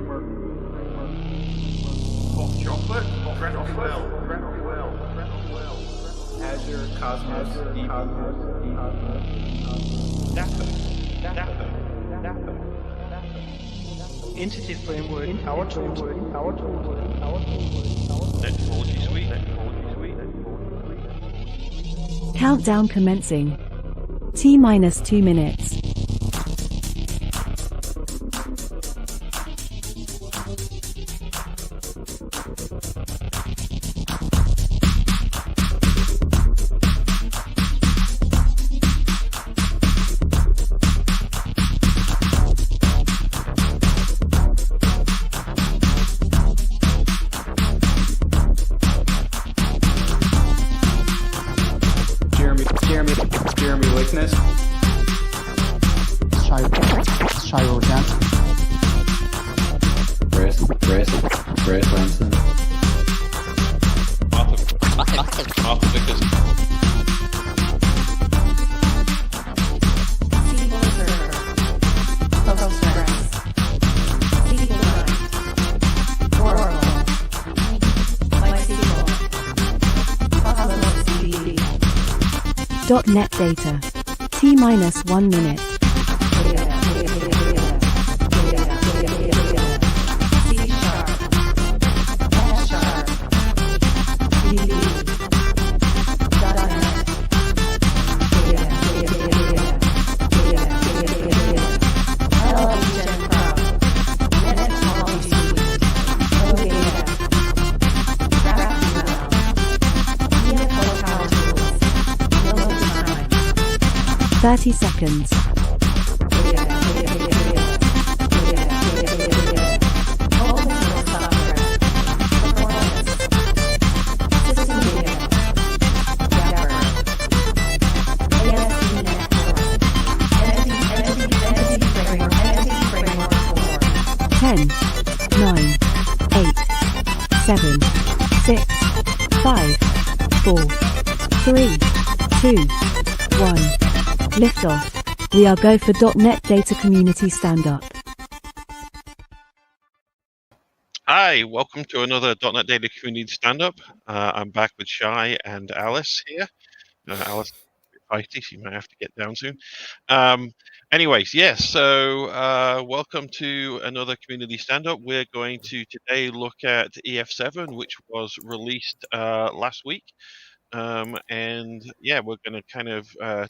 Hot chocolate, Azure, Cosmos, Dapper. Entity framework, power tools. Technology suite. Countdown commencing. T-minus 2 minutes. Jeremy Lickness. Shay Rojansky. Grace Lanson. Arthur Vickers. .NET data. T-minus 1 minute. Thirty seconds. Ten, 9, 8, 7, 6, 5, 4, 3, 2, 1. Liftoff. We are go for .NET Data Community Stand-Up. Hi, welcome to another .NET Data Community Stand-Up. I'm back with Shay and Alice here. Alice, feisty, she might have to get down soon. Anyways, yes, so welcome to another community stand-up. We're going to today look at EF7, which was released last week. And yeah, we're going to kind of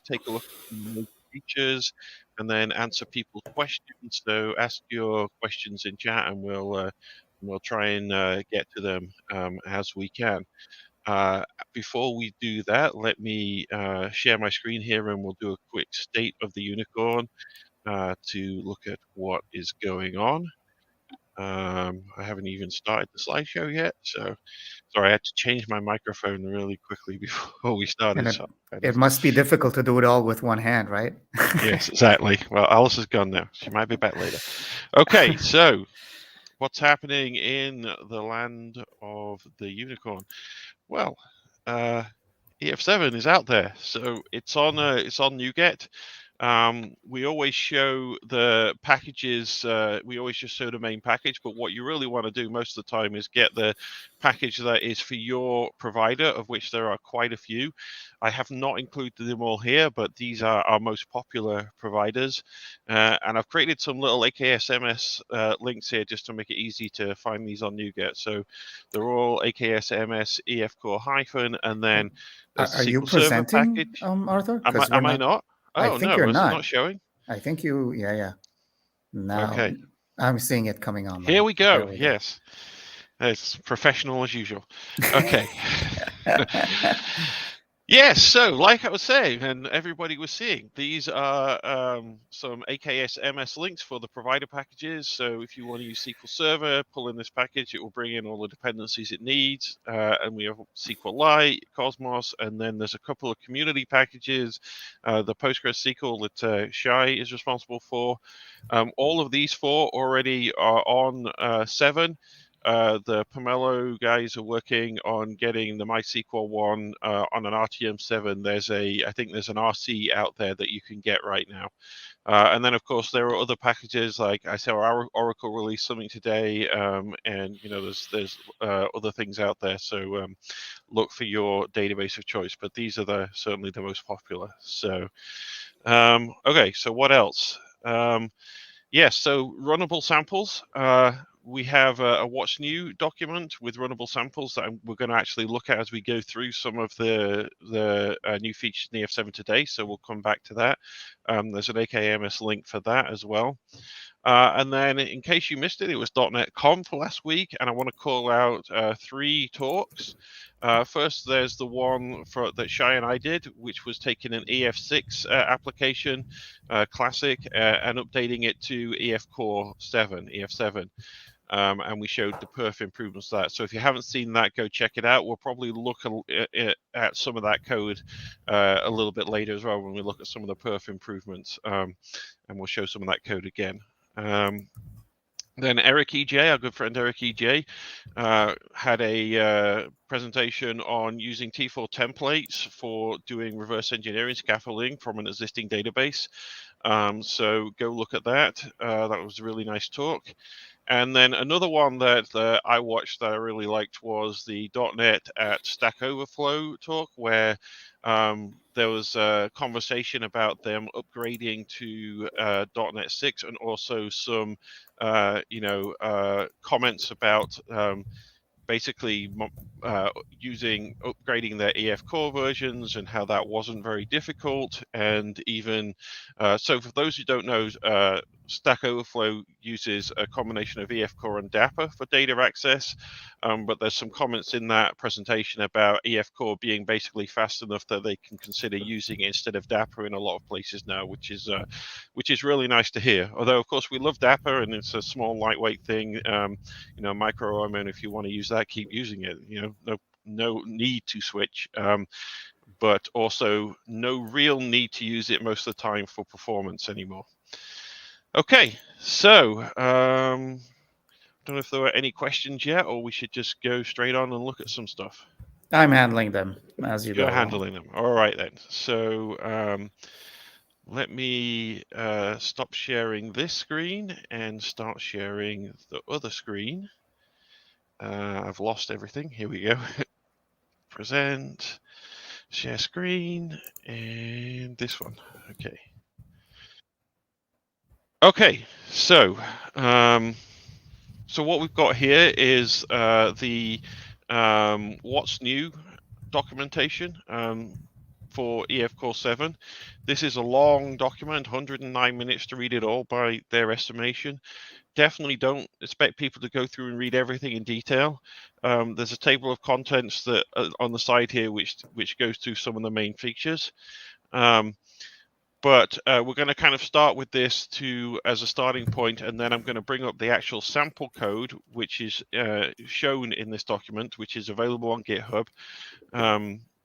take a look at the features and then answer people's questions. So ask your questions in chat and we'll try and get to them as we can. Before we do that, let me share my screen here and we'll do a quick state of the unicorn to look at what is going on. I haven't even started the slideshow yet, so sorry, I had to change my microphone really quickly before we started. It must be difficult to do it all with one hand, right? Yes, exactly. Well, Alice is gone now. She might be back later. Okay, so what's happening in the land of the unicorn? Well, EF7 is out there, so it's on NuGet. We always show the packages. We always just show the main package, but what you really want to do most of the time is get the package that is for your provider, of which there are quite a few. I have not included them all here, but these are our most popular providers. And I've created some little AKS-MS links here just to make it easy to find these on NuGet. So they're all AKS-MS EF Core hyphen, and then Are you presenting, Arthur? Am I not? Oh, I think no, you're it's not. not showing. I think you, yeah. Now, okay. I'm seeing it coming on. Here we go. Yes. It's professional as usual. Okay. Yes, so like I was saying, and everybody was seeing, these are some AKS-MS links for the provider packages. So if you want to use SQL Server, pull in this package, it will bring in all the dependencies it needs. And we have SQLite, Cosmos, and then there's a couple of community packages, the PostgreSQL that Shay is responsible for. All of these four already are on 7. the Pomelo guys are working on getting the MySQL one on an RTM7. I think there's an RC out there that you can get right now. And then, of course, there are other packages, like I said, our Oracle released something today, and there's other things out there. So look for your database of choice. But these are certainly the most popular. So okay, so what else? Yes, so runnable samples. We have a what's new document with runnable samples that we're going to actually look at as we go through some of the new features in EF7 today. So we'll come back to that. There's an AKMS link for that as well. And then, in case you missed it, it was .NET Conf last week, and I want to call out 3 talks. First, there's the one that Shay and I did, which was taking an EF6 application, classic, and updating it to EF Core 7, EF7. And we showed the perf improvements to that. So if you haven't seen that, go check it out. We'll probably look at some of that code a little bit later as well when we look at some of the perf improvements, and we'll show some of that code again. Then Eric EJ, our good friend Eric EJ, had a presentation on using T4 templates for doing reverse engineering scaffolding from an existing database. So go look at that. That was a really nice talk. And then another one that I watched that I really liked was the .NET at Stack Overflow talk, where there was a conversation about them upgrading to .NET 6, and also some comments about basically upgrading their EF Core versions and how that wasn't very difficult. And even so, for those who don't know, Stack Overflow uses a combination of EF Core and Dapper for data access, but there's some comments in that presentation about EF Core being basically fast enough that they can consider using it instead of Dapper in a lot of places now, which is really nice to hear. Although, of course, we love Dapper, and it's a small, lightweight thing. Micro OMN, if you want to use that, keep using it. No need to switch, but also no real need to use it most of the time for performance anymore. Okay, so I don't know if there were any questions yet, or we should just go straight on and look at some stuff. I'm handling them as you go. You're handling them. All right then. So let me stop sharing this screen and start sharing the other screen. I've lost everything. Here we go. Present, share screen, and this one. Okay. Okay, so what we've got here is the what's new documentation for EF Core 7. This is a long document, 109 minutes to read it all by their estimation. Definitely don't expect people to go through and read everything in detail. There's a table of contents that on the side here which goes through some of the main features. But we're going to kind of start with this as a starting point, and then I'm going to bring up the actual sample code, which is shown in this document, which is available on GitHub.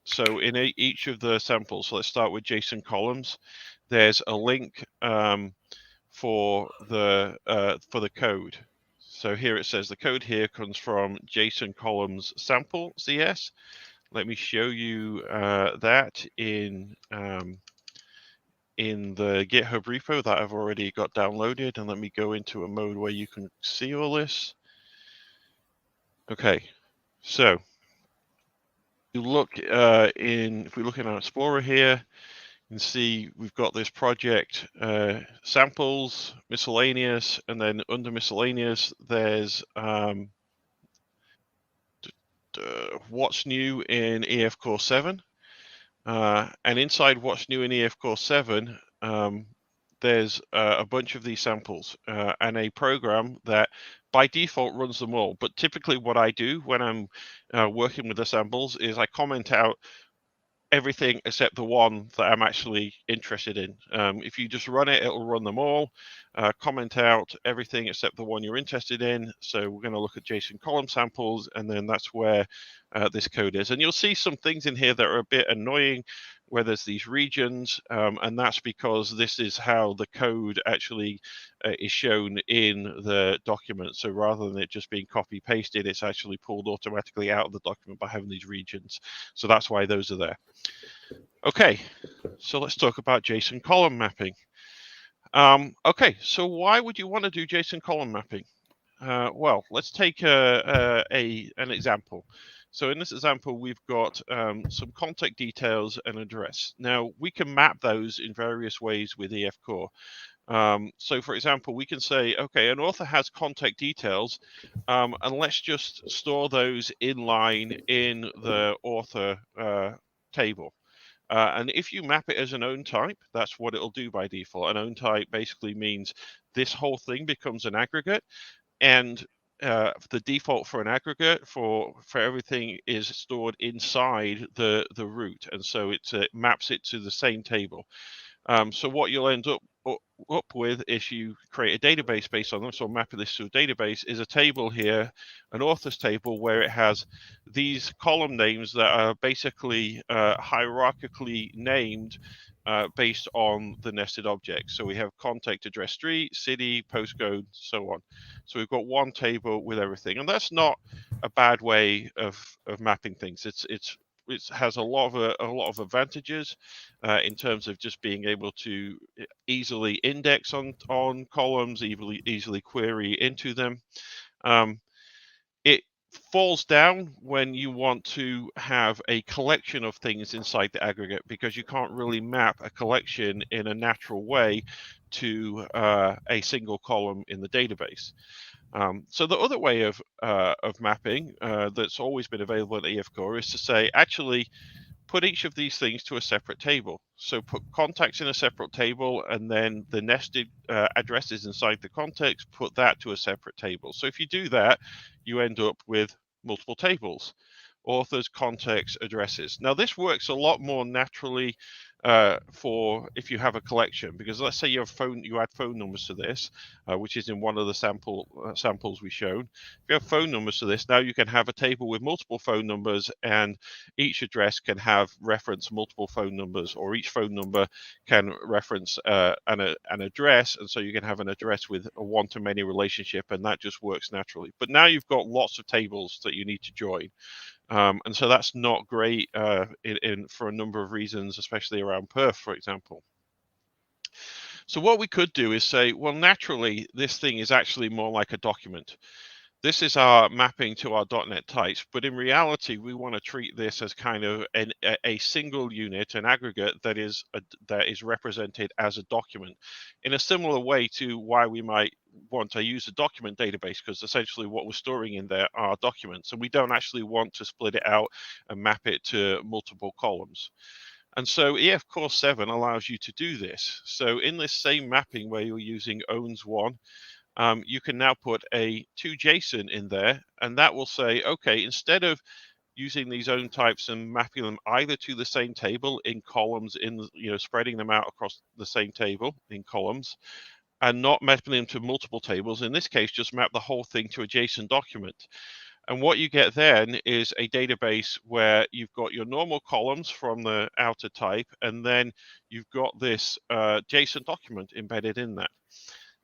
So in each of the samples, so let's start with Json columns. There's a link for the code. So here it says the code here comes from Json columns sample CS. Let me show you that in the GitHub repo that I've already got downloaded, and let me go into a mode where you can see all this. Okay, so you look if we look in our Explorer here, you can see we've got this project samples, miscellaneous, and then under miscellaneous there's what's new in EF Core 7. And inside what's new in EF Core 7, there's a bunch of these samples and a program that by default runs them all. But typically what I do when I'm working with the samples is I comment out everything except the one that I'm actually interested in. If you just run it, it'll run them all. Comment out everything except the one you're interested in. So we're going to look at Json column samples, and then that's where this code is. And you'll see some things in here that are a bit annoying, where there's these regions, and that's because this is how the code actually is shown in the document. So rather than it just being copy pasted, it's actually pulled automatically out of the document by having these regions. So that's why those are there. Okay, so let's talk about JSON column mapping. Okay, so why would you want to do JSON column mapping? Well, let's take an example. So in this example, we've got some contact details and address. Now, we can map those in various ways with EF Core. So for example, we can say, okay, an author has contact details, and let's just store those in line in the author table. And if you map it as an own type, that's what it'll do by default. An own type basically means this whole thing becomes an aggregate, and the default for an aggregate for everything is stored inside the root, and so it maps it to the same table. So what you'll end up with if you create a database based on them, so mapping this to a database, is a table here, an authors table, where it has these column names that are basically hierarchically named based on the nested objects. So we have contact, address, street, city, postcode, so on. So we've got one table with everything, and that's not a bad way of mapping things. It has a lot of advantages in terms of just being able to easily index on columns, easily query into them. It falls down when you want to have a collection of things inside the aggregate, because you can't really map a collection in a natural way to a single column in the database. So the other way of mapping that's always been available in EF Core is to say, actually, put each of these things to a separate table. So put contacts in a separate table, and then the nested addresses inside the contacts, put that to a separate table. So if you do that, you end up with multiple tables: authors, contacts, addresses. Now this works a lot more naturally for if you have a collection, because let's say you add phone numbers to this, which is in one of the samples we shown. If you have phone numbers to this, now you can have a table with multiple phone numbers, and each address can have reference multiple phone numbers, or each phone number can reference an address, and so you can have an address with a one-to-many relationship, and that just works naturally. But now you've got lots of tables that you need to join. And so that's not great for a number of reasons, especially around perf, for example. So what we could do is say, well, naturally, this thing is actually more like a document. This is our mapping to our .NET types, but in reality, we want to treat this as kind of a single unit, an aggregate that is represented as a document, in a similar way to why we might want to use a document database, because essentially what we're storing in there are documents, and we don't actually want to split it out and map it to multiple columns. And so EF Core 7 allows you to do this. So in this same mapping where you're using owns1, you can now put a toJSON in there, and that will say, okay, instead of using these own types and mapping them either to the same table in columns, spreading them out across the same table in columns, and not mapping them to multiple tables, in this case, just map the whole thing to a JSON document. And what you get then is a database where you've got your normal columns from the outer type, and then you've got this JSON document embedded in that.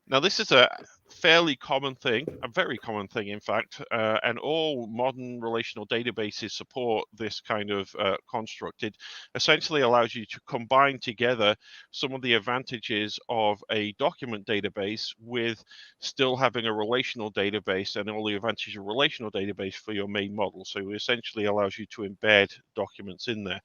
Now, this is a fairly common thing, a very common thing, in fact, and all modern relational databases support this kind of construct. It essentially allows you to combine together some of the advantages of a document database with still having a relational database and all the advantages of a relational database for your main model. So it essentially allows you to embed documents in there.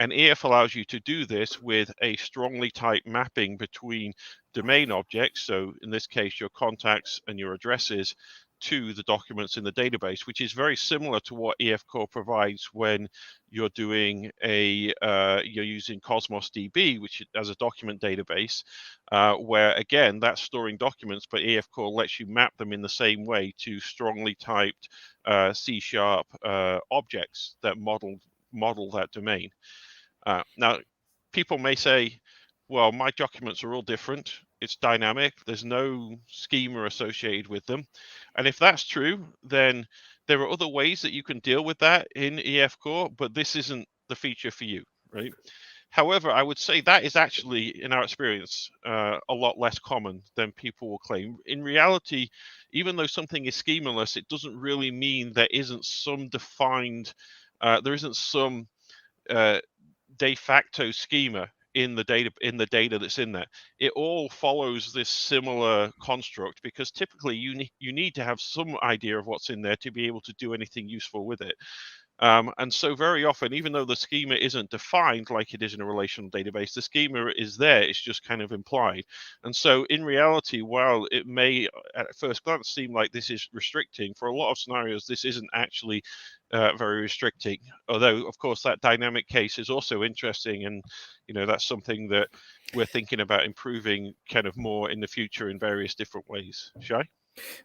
And EF allows you to do this with a strongly typed mapping between domain objects, so in this case your contacts and your addresses, to the documents in the database, which is very similar to what EF Core provides when you're doing you're using Cosmos DB, which as a document database, where again that's storing documents, but EF Core lets you map them in the same way to strongly typed C# objects that model that domain. Now, people may say, well, my documents are all different. It's dynamic. There's no schema associated with them. And if that's true, then There are other ways that you can deal with that in EF Core, but this isn't the feature for you, right? However, I would say that is actually, in our experience, a lot less common than people will claim. In reality, even though something is schemaless, it doesn't really mean there isn't some defined, there isn't some de facto schema in the data that's in there. It all follows this similar construct because typically you need to have some idea of what's in there to be able to do anything useful with it. And so very often, even though the schema isn't defined like it is in a relational database, the schema is there, it's just kind of implied. And so in reality, while it may at first glance seem like this is restricting, for a lot of scenarios, this isn't actually very restricting. Although, of course, that dynamic case is also interesting. And, that's something that we're thinking about improving kind of more in the future in various different ways. Shay?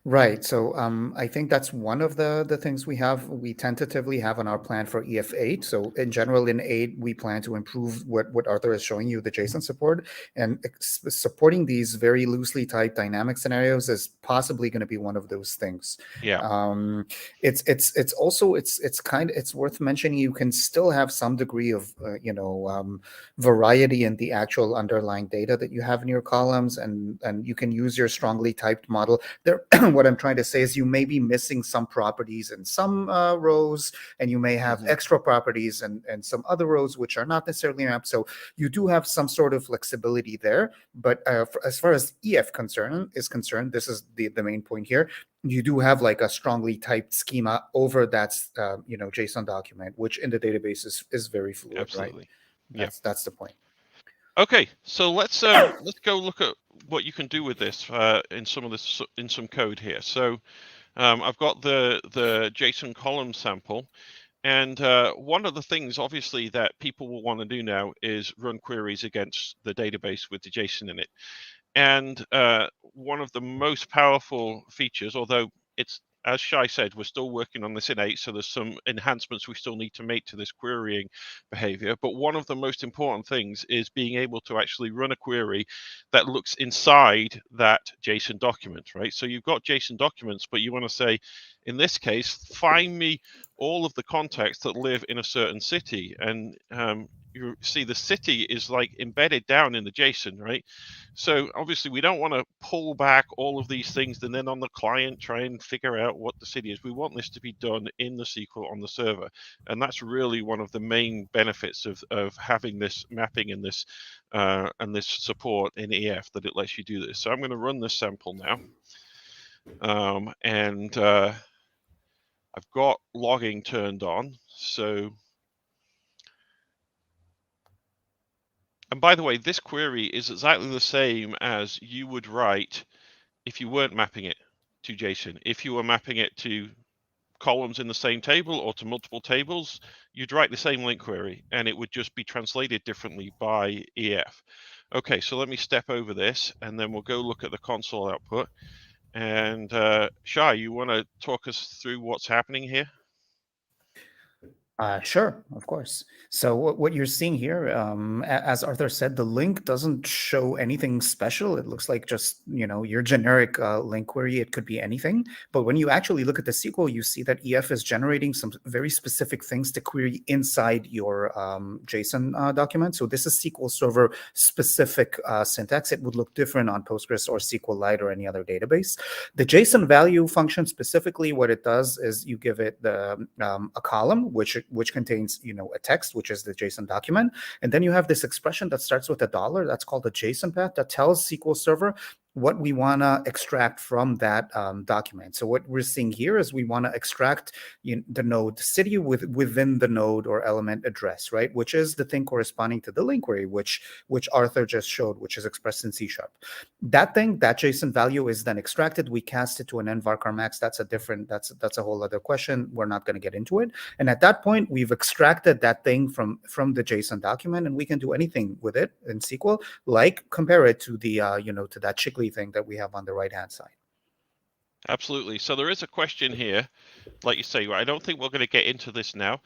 Right. So I think that's one of the things we tentatively have on our plan for EF8. So in general, in 8, we plan to improve what Arthur is showing you, the JSON support, and supporting these very loosely typed dynamic scenarios is possibly going to be one of those things. Yeah. It's also it's worth mentioning you can still have some degree of variety in the actual underlying data that you have in your columns, and you can use your strongly typed model. What I'm trying to say is you may be missing some properties in some rows, and you may have extra properties and some other rows which are not necessarily mapped. So you do have some sort of flexibility there. But as far as EF is concerned, this is the main point here. You do have like a strongly typed schema over that JSON document, which in the database is very fluid. Absolutely. Right? That's the point. Okay, so let's go look at what you can do with this in some code here. So I've got the JSON column sample, and one of the things obviously that people will want to do now is run queries against the database with the JSON in it. And one of the most powerful features, although it's, as Shay said, we're still working on this in 8, so there's some enhancements we still need to make to this querying behavior. But one of the most important things is being able to actually run a query that looks inside that JSON document, right? So you've got JSON documents, but you want to say, in this case, find me all of the contacts that live in a certain city. And you see the city is like embedded down in the JSON, right? So obviously we don't want to pull back all of these things and then on the client try and figure out what the city is. We want this to be done in the SQL on the server. And that's really one of the main benefits of having this mapping and this support in EF, that it lets you do this. So I'm going to run this sample now. And I've got logging turned on. So, and by the way, this query is exactly the same as you would write if you weren't mapping it to JSON. If you were mapping it to columns in the same table or to multiple tables, you'd write the same link query and it would just be translated differently by EF. Okay, so let me step over this and then we'll go look at the console output. And Shay, you want to talk us through what's happening here? Sure, of course. So what you're seeing here, as Arthur said, the link doesn't show anything special. It looks like just, your generic link query. It could be anything. But when you actually look at the SQL, you see that EF is generating some very specific things to query inside your JSON document. So this is SQL Server specific syntax. It would look different on Postgres or SQLite or any other database. The JSON value function specifically, what it does is you give it the a column, which contains, a text, which is the JSON document. And then you have this expression that starts with $. That's called a JSON path that tells SQL Server what we want to extract from that document. So what we're seeing here is we want to extract the node city within the node or element address, right? Which is the thing corresponding to the link query, which Arthur just showed, which is expressed in C#. That JSON value is then extracted. We cast it to an nvarchar max. That's a whole other question. We're not going to get into it. And at that point, we've extracted that thing from the JSON document, and we can do anything with it in SQL, like compare it to the to that Chickly thing that we have on the right hand side. Absolutely. So there is a question here, like you say. I don't think we're going to get into this now,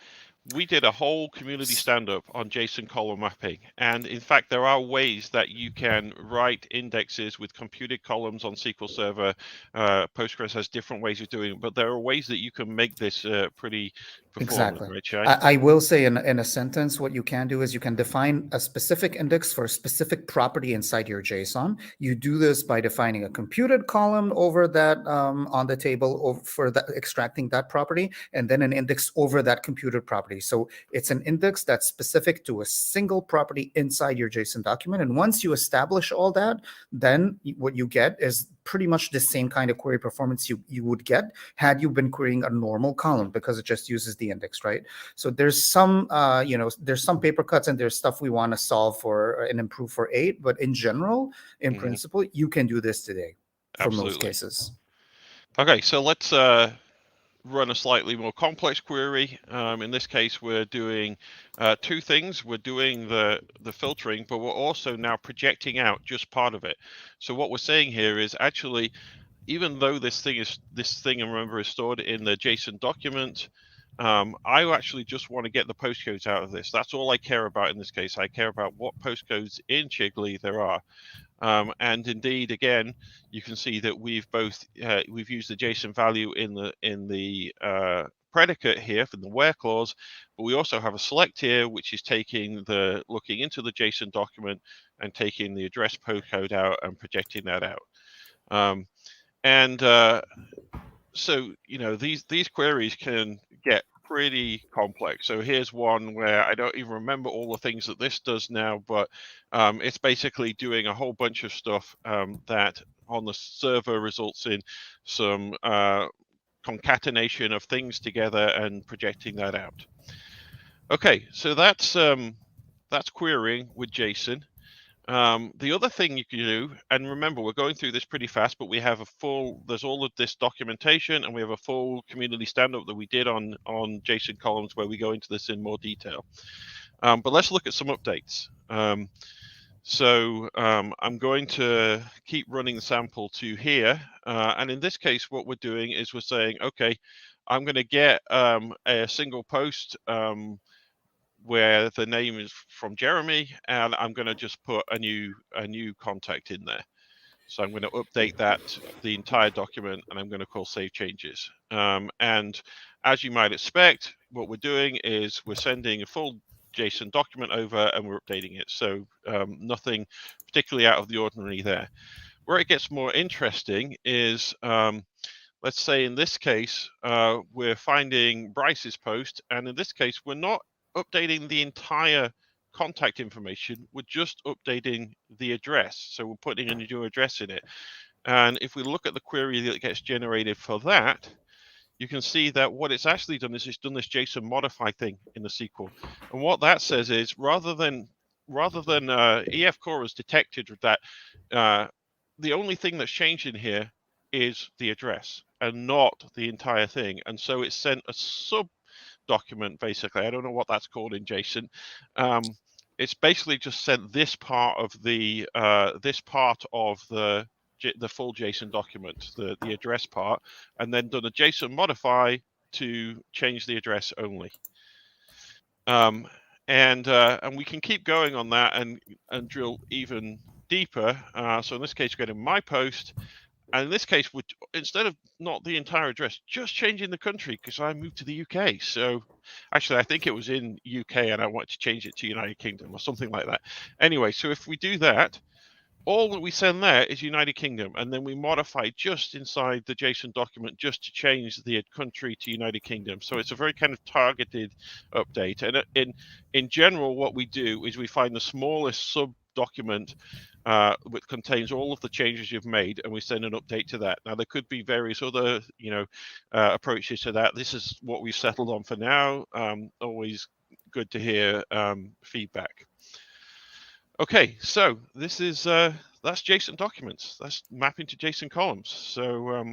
we did a whole community stand-up on JSON column mapping. And in fact, there are ways that you can write indexes with computed columns on SQL Server. Postgres has different ways of doing it, but there are ways that you can make this pretty performant, Exactly. right, Shay? I will say in a sentence, what you can do is you can define a specific index for a specific property inside your JSON. You do this by defining a computed column over that on the table for extracting that property, and then an index over that computed property. So it's an index that's specific to a single property inside your JSON document. And once you establish all that, then what you get is pretty much the same kind of query performance you would get had you been querying a normal column, because it just uses the index, right? So there's some, there's some paper cuts and there's stuff we want to solve for and improve for 8. But in general, in principle, you can do this today for most cases. Okay, so let's run a slightly more complex query. In this case, we're doing 2 things. We're doing the filtering, but we're also now projecting out just part of it. So what we're saying here is actually, even though this thing, and remember, is stored in the JSON document, I actually just want to get the postcodes out of this. That's all I care about in this case. I care about what postcodes in Chigley there are. And indeed, again, you can see that we've used the JSON value in the predicate here for the where clause, but we also have a select here, which is looking into the JSON document and taking the address postcode out and projecting that out. So these queries can get pretty complex. So here's one where I don't even remember all the things that this does now, but it's basically doing a whole bunch of stuff that on the server results in some concatenation of things together and projecting that out. Okay, so that's querying with JSON. The other thing you can do, and remember, we're going through this pretty fast, but we have there's all of this documentation, and we have a full community stand-up that we did on JSON columns where we go into this in more detail. But let's look at some updates. I'm going to keep running the sample to here. And in this case, what we're doing is we're saying, okay, I'm going to get a single post where the name is from Jeremy, and I'm going to just put a new contact in there. So I'm going to update the entire document, and I'm going to call save changes. And as you might expect, what we're doing is we're sending a full JSON document over, and we're updating it. So nothing particularly out of the ordinary there. Where it gets more interesting is, let's say in this case, we're finding Bryce's post, and in this case, we're not updating the entire contact information, we're just updating the address. So we're putting a new address in it. And if we look at the query that gets generated for that, you can see that what it's actually done is it's done this JSON modify thing in the SQL. And what that says is rather than EF core has detected that the only thing that's changed in here is the address and not the entire thing. And so it sent a sub document, basically. I don't know what that's called in JSON. It's basically just sent this part of the full JSON document, the address part, and then done a JSON modify to change the address only. And we can keep going on that and drill even deeper. So in this case, go to my post. And in this case, instead of not the entire address, just changing the country, because I moved to the UK. So actually, I think it was in UK and I wanted to change it to United Kingdom or something like that. Anyway, so if we do that, all that we send there is United Kingdom, and then we modify just inside the JSON document just to change the country to United Kingdom. So it's a very kind of targeted update. And in general, what we do is we find the smallest sub document which contains all of the changes you've made, and we send an update to that. Now there could be various other approaches to that. This is what we've settled on for now. Always good to hear feedback. Okay, so this is that's JSON documents. That's mapping to JSON columns. So I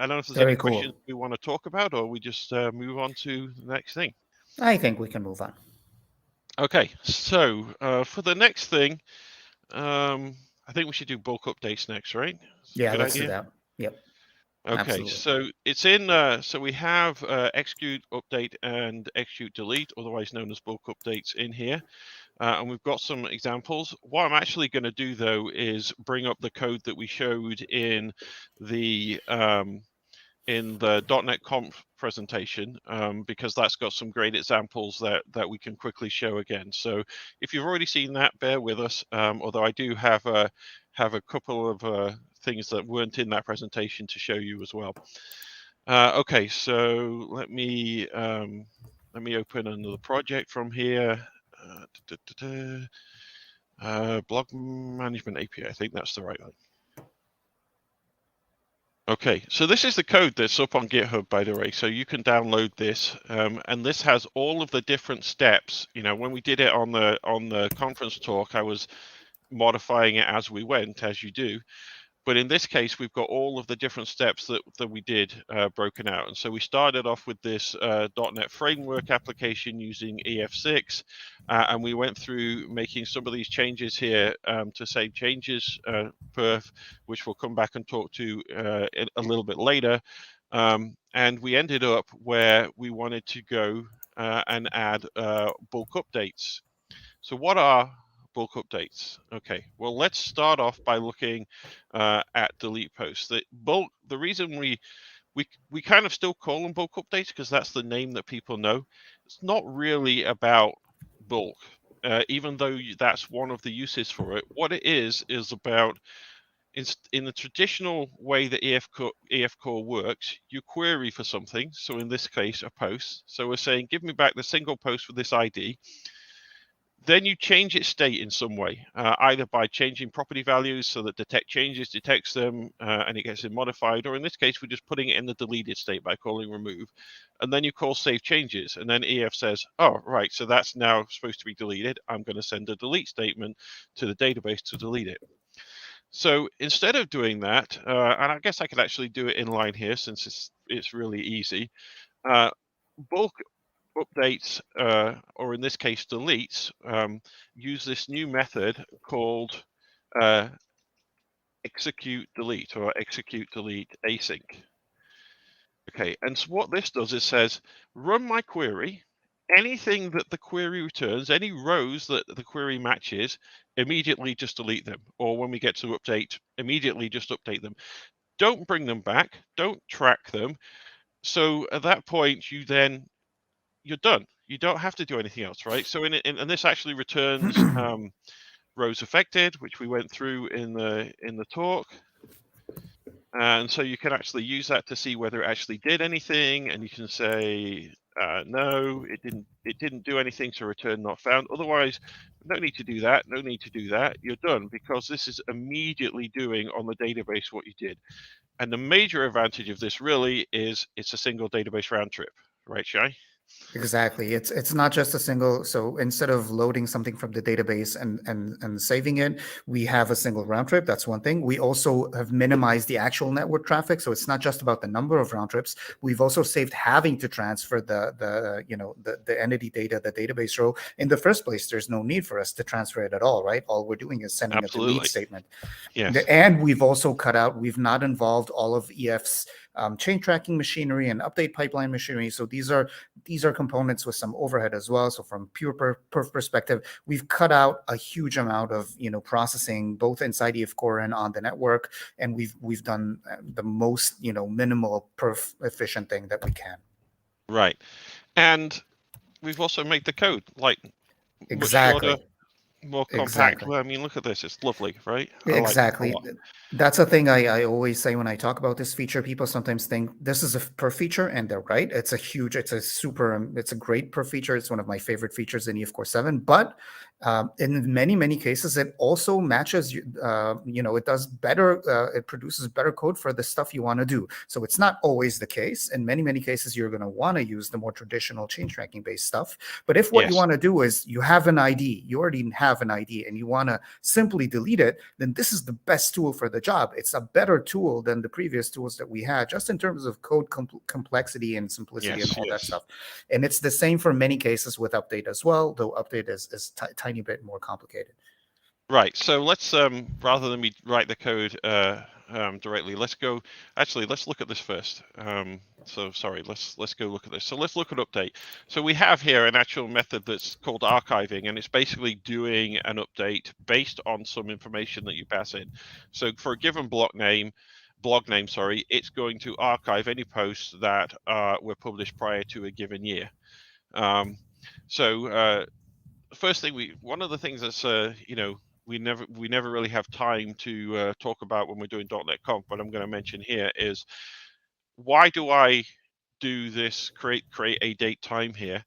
don't know if there's any questions we want to talk about, or we just move on to the next thing. I think we can move on. Okay, so for the next thing, I think we should do bulk updates next, right? Yeah, let's do that. Yep. Okay, Absolutely. so it's in. So we have execute, update, and execute, delete, otherwise known as bulk updates, in here, and we've got some examples. What I'm actually going to do though is bring up the code that we showed in the .NET Conf presentation, because that's got some great examples that we can quickly show again. So if you've already seen that, bear with us. Although I do have a couple of things that weren't in that presentation to show you as well. Okay, so let me open another project from here. Blog management API. I think that's the right one. Okay, so this is the code that's up on GitHub, by the way, so you can download this, and this has all of the different steps. You know, when we did it on the conference talk, I was modifying it as we went, as you do. But in this case, we've got all of the different steps that we did broken out. And so we started off with this .NET Framework application using EF6, and we went through making some of these changes here to save changes perf, which we'll come back and talk to a little bit later. And we ended up where we wanted to go and add bulk updates. So what are bulk updates? Okay, well, let's start off by looking at delete posts. The reason we kind of still call them bulk updates because that's the name that people know. It's not really about bulk, even though that's one of the uses for it. What it is about, in the traditional way that EF core works, you query for something. So in this case, a post. So we're saying, give me back the single post with this ID. Then you change its state in some way, either by changing property values so that detect changes detects them and it gets it modified, or in this case, we're just putting it in the deleted state by calling remove. And then you call save changes, and then EF says, oh, right, so that's now supposed to be deleted. I'm going to send a delete statement to the database to delete it. So instead of doing that, and I guess I could actually do it in line here since it's really easy, bulk updates, or in this case deletes, use this new method called execute delete, or execute delete async. Okay, and so what this does is says, run my query, anything that the query returns, any rows that the query matches, immediately just delete them, or when we get to update, immediately just update them. Don't bring them back, don't track them. So at that point, you're done. You don't have to do anything else, right? So and this actually returns rows affected, which we went through in the talk. And so you can actually use that to see whether it actually did anything, and you can say no, it didn't do anything, so return not found. Otherwise, no need to do that, no need to do that. You're done, because this is immediately doing on the database what you did. And the major advantage of this really is it's a single database round trip, right, Shay? Exactly. It's not just a single. So instead of loading something from the database and saving it, we have a single round trip. That's one thing. We also have minimized the actual network traffic. So it's not just about the number of round trips. We've also saved having to transfer the entity data, the database row. In the first place, there's no need for us to transfer it at all, right? All we're doing is sending a delete statement. Yes. And we've also cut out, we've not involved all of EF's chain tracking machinery and update pipeline machinery. So these are components with some overhead as well. So from pure perf perspective, we've cut out a huge amount of processing both inside EF core and on the network, and we've done the most minimal perf efficient thing that we can. Right, and we've also made the code like exactly. much shorter, more compact. Exactly. I mean, look at this; it's lovely, right? Exactly. That's a thing I always say when I talk about this feature. People sometimes think this is a perf feature, and they're right. It's a great perf feature. It's one of my favorite features in EF Core 7. But in many cases, it also matches. It does better. It produces better code for the stuff you want to do. So it's not always the case. In many cases, you're going to want to use the more traditional chain tracking based stuff. But if what you want to do is you have an ID, you already have an ID, and you want to simply delete it, then this is the best tool for the job. It's a better tool than the previous tools that we had, just in terms of code complexity and simplicity and all that stuff. And it's the same for many cases with update as well, though update is tiny bit more complicated. Right. So let's rather than me write the code directly. Let's go. Actually, let's look at this first. So sorry, let's go look at this. So let's look at update. So we have here an actual method that's called archiving, and it's basically doing an update based on some information that you pass in. So for a given blog name, it's going to archive any posts that were published prior to a given year. First thing, one of the things that's we never really have time to talk about when we're doing .NET Conf, but I'm going to mention here is, why do I do this, create a date time here?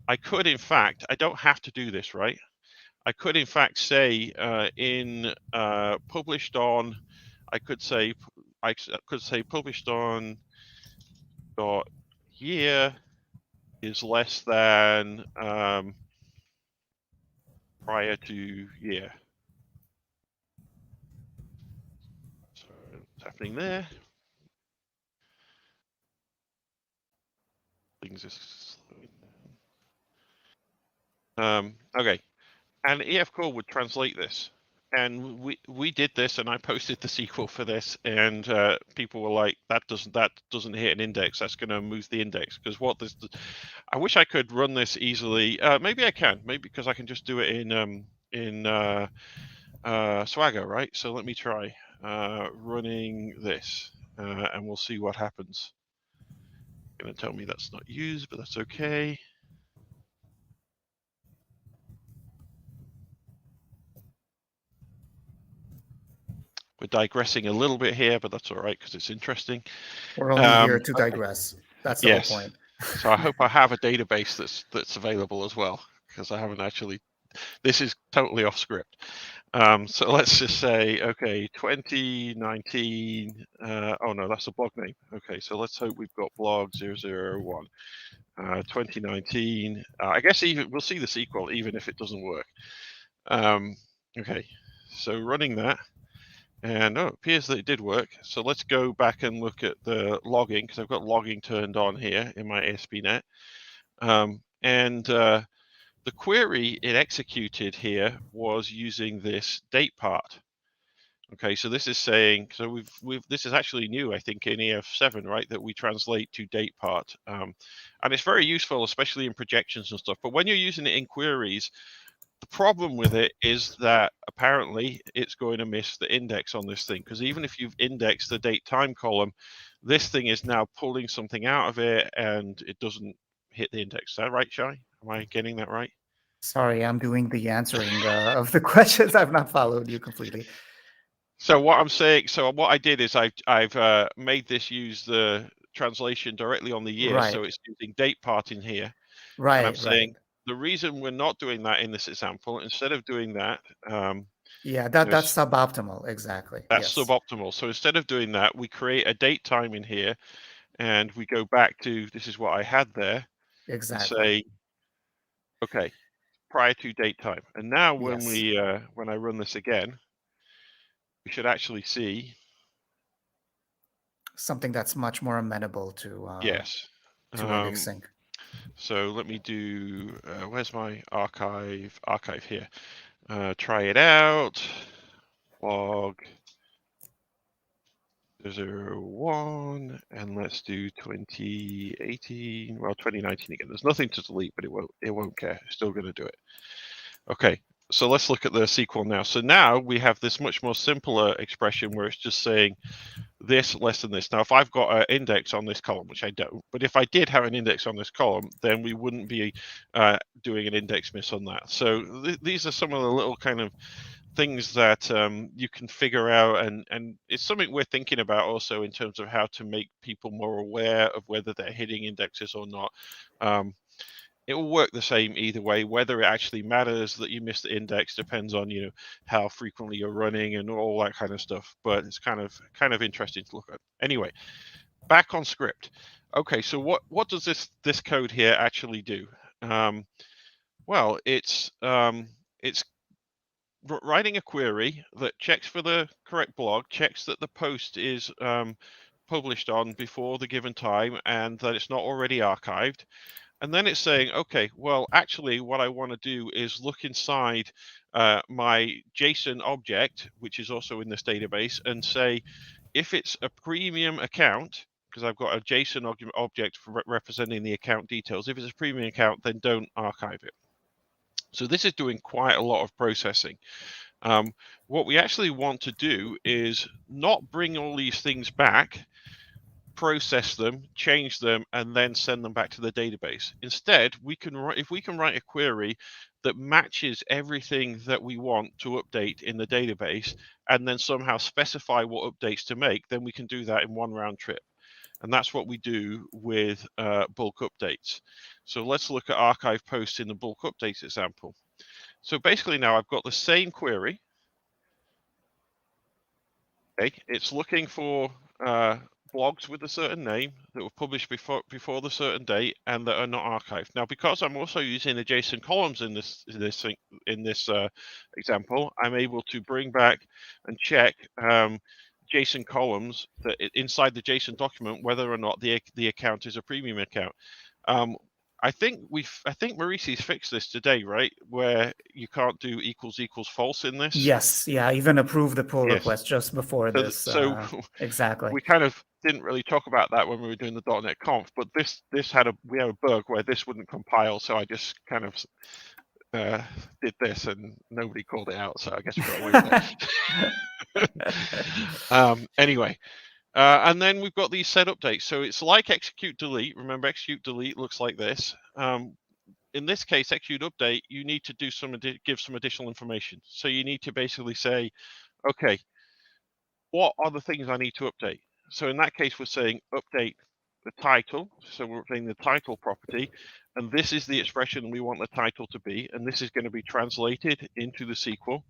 I could, in fact, I don't have to do this, right? I could, in fact, say in published on, I could say published on dot year is less than prior to year. So what's happening there? Things are slowing down. Okay, and EF Core would translate this, and we did this, and I posted the SQL for this, and people were like, that doesn't hit an index. That's going to move the index, because what this. I wish I could run this easily. Maybe I can. Maybe because I can just do it in Swagger, right? So let me try running this, and we'll see what happens. Going to tell me that's not used, but that's okay. We're digressing a little bit here, but that's all right because it's interesting. We're only here to digress. That's the whole point. So I hope I have a database that's available as well, because I haven't actually. This is totally off script. So let's just say, okay, 2019. Oh no, that's a blog name. Okay, so let's hope we've got blog 001. 2019. I guess even we'll see the sequel even if it doesn't work. Okay, so running that. And it appears that it did work. So let's go back and look at the logging, because I've got logging turned on here in my ASP.NET. The query it executed here was using this date part. Okay, so this is saying, so this is actually new, I think, in EF7, right, that we translate to date part. And it's very useful, especially in projections and stuff. But when you're using it in queries, the problem with it is that apparently it's going to miss the index on this thing, because even if you've indexed the date time column, this thing is now pulling something out of it and it doesn't hit the index. Is that right, Shay? Am I getting that right? Sorry, I'm doing the answering of the questions. I've not followed you completely. So what I'm saying, so what I did is I've made this use the translation directly on the year, Right. so it's using date part in here. Right. And I'm saying the reason we're not doing that in this example, instead of doing that, yeah, that's suboptimal. Exactly. That's suboptimal. So instead of doing that, we create a date time in here, and we go back to, this is what I had there. Exactly. And say, okay, prior to date time. And now when when I run this again, we should actually see something that's much more amenable to to indexing. So let me do, where's my archive here? Try it out, log 001, and let's do 2018, well, 2019 again. There's nothing to delete, but it won't care. It's still going to do it. Okay, so let's look at the SQL now. So now we have this much more simpler expression where it's just saying this less than this. Now, if I've got an index on this column, which I don't, but if I did have an index on this column, then we wouldn't be doing an index miss on that. So these are some of the little kind of things that you can figure out, and it's something we're thinking about also in terms of how to make people more aware of whether they're hitting indexes or not. It will work the same either way. Whether it actually matters that you miss the index depends on how frequently you're running and all that kind of stuff. But it's kind of interesting to look at. Anyway, back on script. Okay, so what does this code here actually do? Well, it's writing a query that checks for the correct blog, checks that the post is published on before the given time and that it's not already archived. And then it's saying, okay, well, actually, what I want to do is look inside my JSON object, which is also in this database, and say, if it's a premium account, because I've got a JSON object for representing the account details, if it's a premium account, then don't archive it. So this is doing quite a lot of processing. What we actually want to do is not bring all these things back, process them, change them, and then send them back to the database. Instead, if we can write a query that matches everything that we want to update in the database, and then somehow specify what updates to make, then we can do that in one round trip. And that's what we do with bulk updates. So let's look at archive posts in the bulk updates example. So basically now I've got the same query. Okay, it's looking for blogs with a certain name that were published before the certain date and that are not archived. Now, because I'm also using the JSON columns in this example, I'm able to bring back and check JSON columns that inside the JSON document whether or not the account is a premium account. I think Maurici's fixed this today, right? Where you can't do = false in this. Yes, yeah, even approve the pull Yes. request just before this. So exactly. we kind of didn't really talk about that when we were doing the .NET conf, but we had a bug where this wouldn't compile, so I just kind of did this and nobody called it out, so I guess we got away with that. Anyway. And then we've got these set updates. So it's like execute delete. Remember, execute delete looks like this. In this case, execute update, you need to do give some additional information. So you need to basically say, okay, what are the things I need to update? So in that case, we're saying update the title. So we're updating the title property. And this is the expression we want the title to be. And this is going to be translated into the SQL.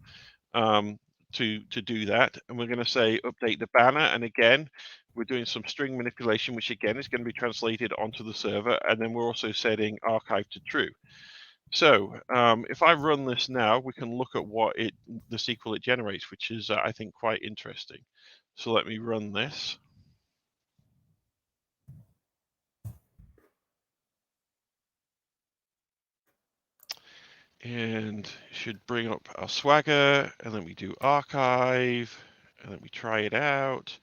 To do that, and we're going to say update the banner, and again we're doing some string manipulation, which again is going to be translated onto the server, and then we're also setting archive to true. So if I run this now, we can look at what the SQL it generates, which is I think quite interesting. So let me run this. And should bring up our Swagger, and then we do archive, and then we try it out,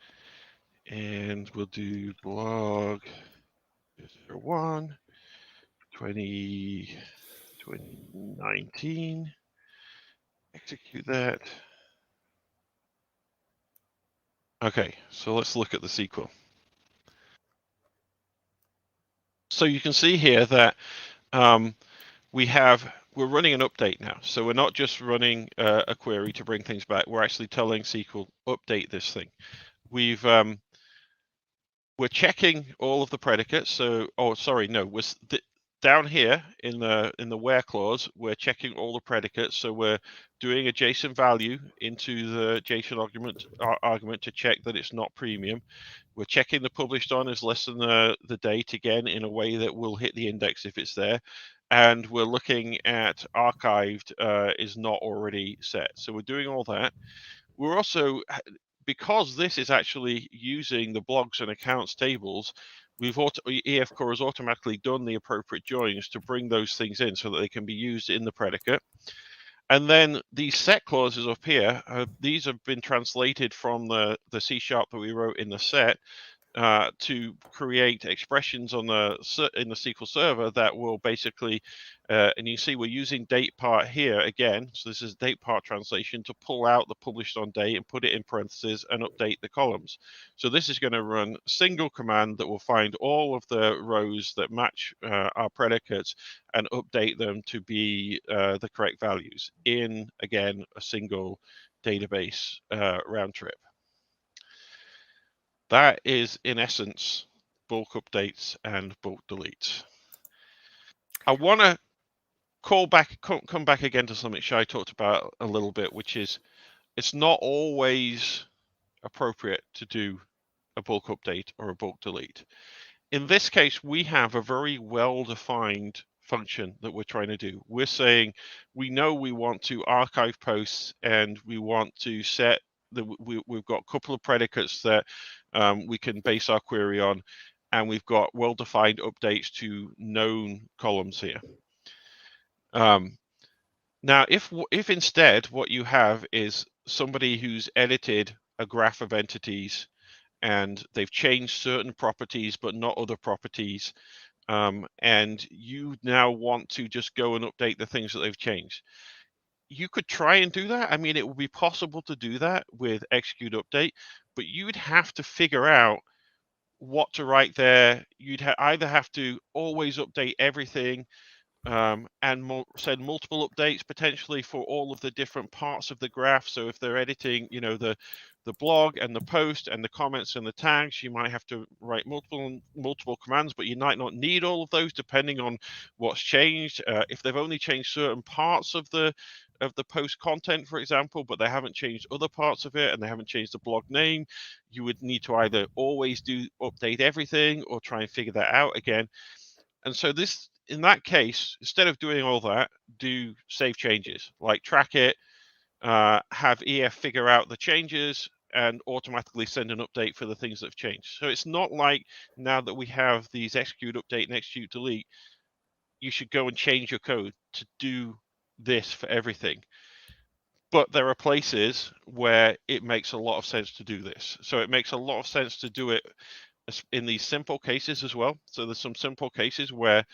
and we'll do blog 01 2019. Execute that. Okay, so let's look at the SQL. So you can see here that we're running an update now. So we're not just running a query to bring things back. We're actually telling SQL update this thing. We're checking all of the predicates. So down here in the where clause, we're checking all the predicates. So we're doing a JSON value into the JSON argument to check that it's not premium. We're checking the published on is less than the date, again, in a way that will hit the index if it's there. And we're looking at archived is not already set. So we're doing all that. We're also, because this is actually using the blogs and accounts tables, EF Core has automatically done the appropriate joins to bring those things in so that they can be used in the predicate. And then these set clauses up here, these have been translated from the C# that we wrote in the set to create expressions in the SQL Server that will basically, and you see we're using date part here again. So this is date part translation to pull out the published on date and put it in parentheses and update the columns. So this is going to run a single command that will find all of the rows that match our predicates and update them to be the correct values in, again, a single database round trip. That is, in essence, bulk updates and bulk deletes. I want to come back again to something Shay talked about a little bit, which is it's not always appropriate to do a bulk update or a bulk delete. In this case, we have a very well-defined function that we're trying to do. We're saying we know we want to archive posts and we want to set we've got a couple of predicates that we can base our query on, and we've got well-defined updates to known columns here. Now, if instead what you have is somebody who's edited a graph of entities and they've changed certain properties but not other properties, and you now want to just go and update the things that they've changed. You could try and do that. I mean, it would be possible to do that with execute update, but you'd have to figure out what to write there. You'd either have to always update everything, and send multiple updates potentially for all of the different parts of the graph. So if they're editing, the blog and the post and the comments and the tags, you might have to write multiple commands, but you might not need all of those depending on what's changed. If they've only changed certain parts of the post content, for example, but they haven't changed other parts of it and they haven't changed the blog name, you would need to either always update everything or try and figure that out again. And so in that case, instead of doing all that, do save changes, like track it, have EF figure out the changes and automatically send an update for the things that have changed. So it's not like now that we have these execute update and execute delete, you should go and change your code to do this for everything. But there are places where it makes a lot of sense to do this. So it makes a lot of sense to do it in these simple cases as well. So there's some simple cases where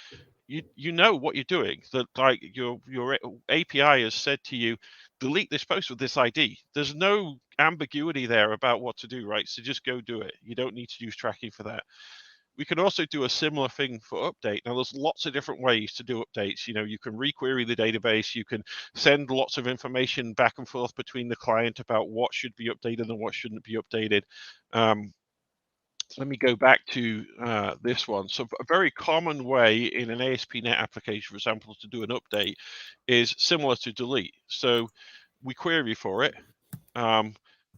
you know what you're doing. That like your API has said to you, delete this post with this ID. There's no ambiguity there about what to do, right? So just go do it. You don't need to use tracking for that. We can also do a similar thing for update. Now, there's lots of different ways to do updates. You can requery the database. You can send lots of information back and forth between the client about what should be updated and what shouldn't be updated. Let me go back to this one. So a very common way in an ASP.NET application, for example, to do an update is similar to delete. So we query for it.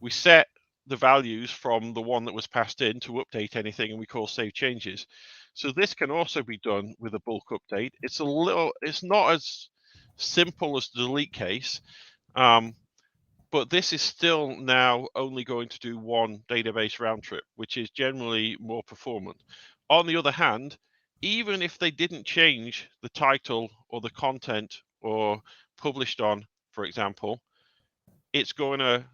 We set the values from the one that was passed in to update anything, and we call save changes. So this can also be done with a bulk update. It's not as simple as the delete case, but this is still now only going to do one database round trip, which is generally more performant. On the other hand, even if they didn't change the title or the content or published on, for example, it's going to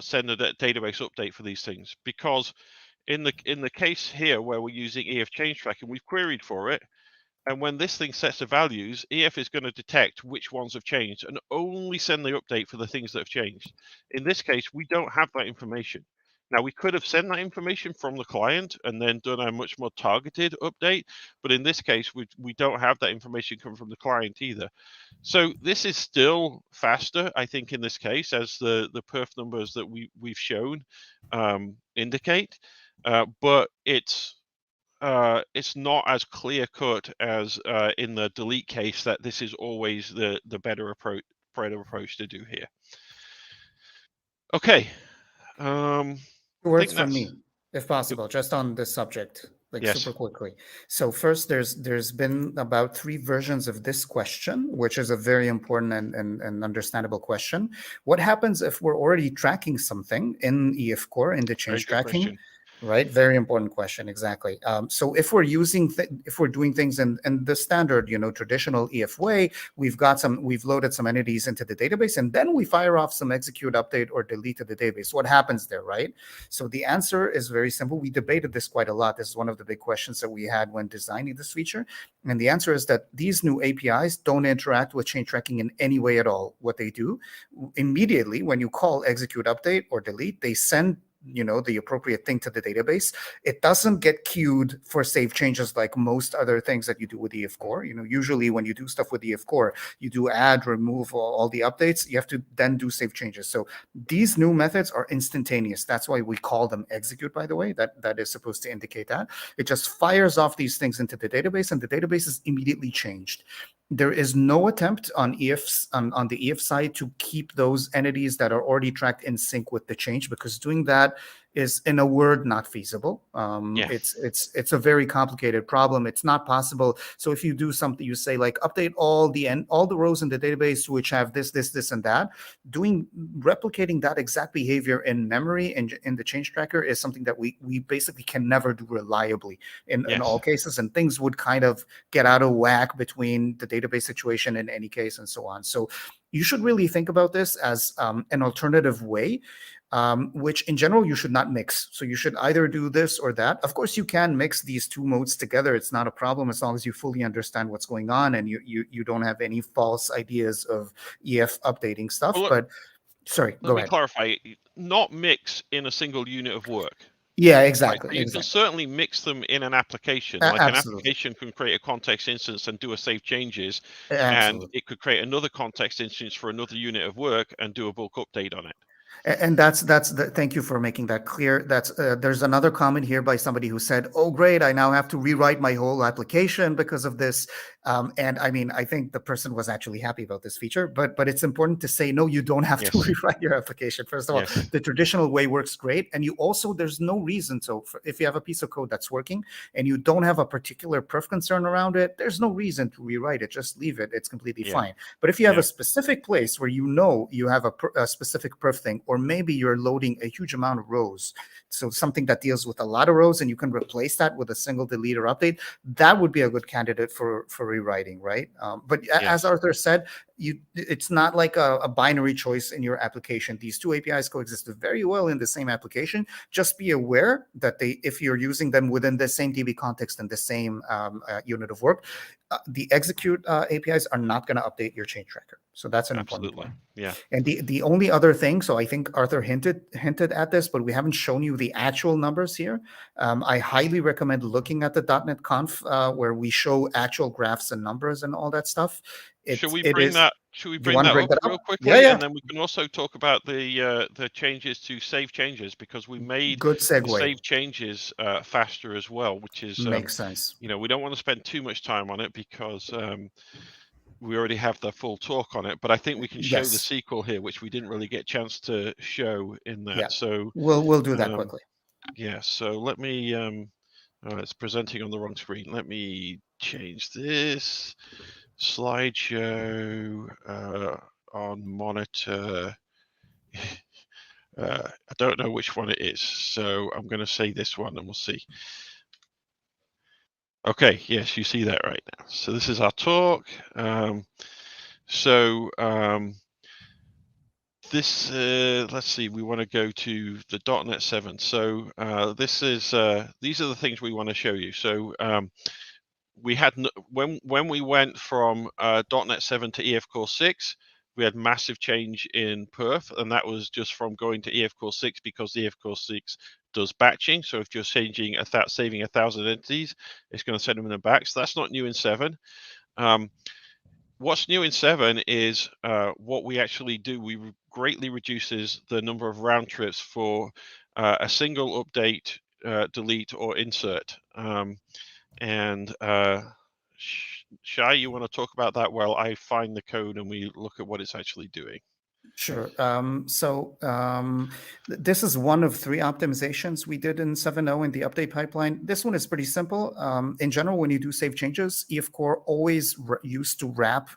send a database update for these things, because in the case here where we're using EF change tracking, we've queried for it. And when this thing sets the values, EF is going to detect which ones have changed and only send the update for the things that have changed. In this case, we don't have that information. Now, we could have sent that information from the client and then done a much more targeted update. But in this case, we don't have that information come from the client either. So this is still faster, I think, in this case, as the perf numbers that we've shown indicate. But it's not as clear cut as in the delete case that this is always the better approach to do here. Okay. Two words from me, if possible, just on this subject, Yes. super quickly. So first, there's been about 3 versions of this question, which is a very important and understandable question. What happens if we're already tracking something in EF Core in the change tracking? Question. Right, very important question. Exactly. So if we're if we're doing things in the standard, traditional EF way, we've loaded some entities into the database, and then we fire off some execute update or delete to the database. What happens there, right? So the answer is very simple. We debated this quite a lot. This is one of the big questions that we had when designing this feature, and the answer is that these new APIs don't interact with change tracking in any way at all. What they do immediately when you call execute update or delete, they send the appropriate thing to the database. It doesn't get queued for save changes like most other things that you do with EF Core. Usually when you do stuff with EF Core, you do add, remove all the updates. You have to then do save changes. So these new methods are instantaneous. That's why we call them execute, by the way. That is supposed to indicate that. It just fires off these things into the database, and the database is immediately changed. There is no attempt on on the EF side to keep those entities that are already tracked in sync with the change, because doing that is, in a word, not feasible. It's a very complicated problem. It's not possible. So if you do something, you say like update all the rows in the database which have this, and that. Replicating that exact behavior in memory and in the change tracker is something that we basically can never do reliably in all cases, and things would kind of get out of whack between the database situation in any case and so on. So you should really think about this as an alternative way, which in general you should not mix. So you should either do this or that. Of course, you can mix these two modes together. It's not a problem as long as you fully understand what's going on and you don't have any false ideas of EF updating stuff. Well, look, but sorry, let go me ahead. clarify. Not mix in a single unit of work. Yeah, Right, exactly. so you can certainly mix them in an application. Like an Absolutely. application can create a context instance and do a save changes, and Absolutely. it could create another context instance for another unit of work and do a bulk update on it. And that's thank you for making that clear. That's there's another comment here by somebody who said, "Oh, great! I now have to rewrite my whole application because of this." And I mean, I think the person was actually happy about this feature, but it's important to say, no, you don't have to Yes. rewrite your application. First of all, Yes. the traditional way works great, and you also there's no reason to. If you have a piece of code that's working and you don't have a particular perf concern around it, there's no reason to rewrite it. Just leave it; it's completely Yeah. fine. But if you have Yeah. a specific place where you know you have a specific perf thing, or maybe you're loading a huge amount of rows, so something that deals with a lot of rows, and you can replace that with a single delete or update, that would be a good candidate for rewriting, right? But as Yes. Arthur said, it's not like a binary choice in your application. These two APIs coexist very well in the same application. Just be aware that if you're using them within the same DB context and the same unit of work, the execute APIs are not going to update your change tracker. So that's an important Absolutely. point. Yeah. And the only other thing, so I think Arthur hinted at this, but we haven't shown you the actual numbers here. I highly recommend looking at the .NET conf where we show actual graphs and numbers and all that stuff. Should we bring that up real quickly? Yeah. And then we can also talk about the changes to save changes, because we made Good the segue. save changes faster as well, which is Makes sense. we don't want to spend too much time on it because we already have the full talk on it. But I think we can show the Yes. sequel here, which we didn't really get a chance to show in that. Yeah. So We'll do that quickly. Yeah. So let me. It's presenting on the wrong screen. Let me change this. Slideshow on monitor. I don't know which one it is, so I'm going to say this one and we'll see. Okay, yes, you see that right now. So this is our talk. This let's see, we want to go to the .NET 7. So these are the things we want to show you. So we had when we went from .NET 7 to EF Core 6, we had massive change in perf, and that was just from going to EF Core 6 because the EF Core 6 does batching. So if you're saving 1,000 entities, it's going to send them in the back. So that's not new in 7. What's new in 7 is what we actually do. We greatly reduces the number of round trips for a single update, delete, or insert. And Shay, you want to talk about that while I find the code and we look at what it's actually doing? Sure. This is one of 3 optimizations we did in 7.0 in the update pipeline. This one is pretty simple. In general, when you do save changes, EF Core always used to wrap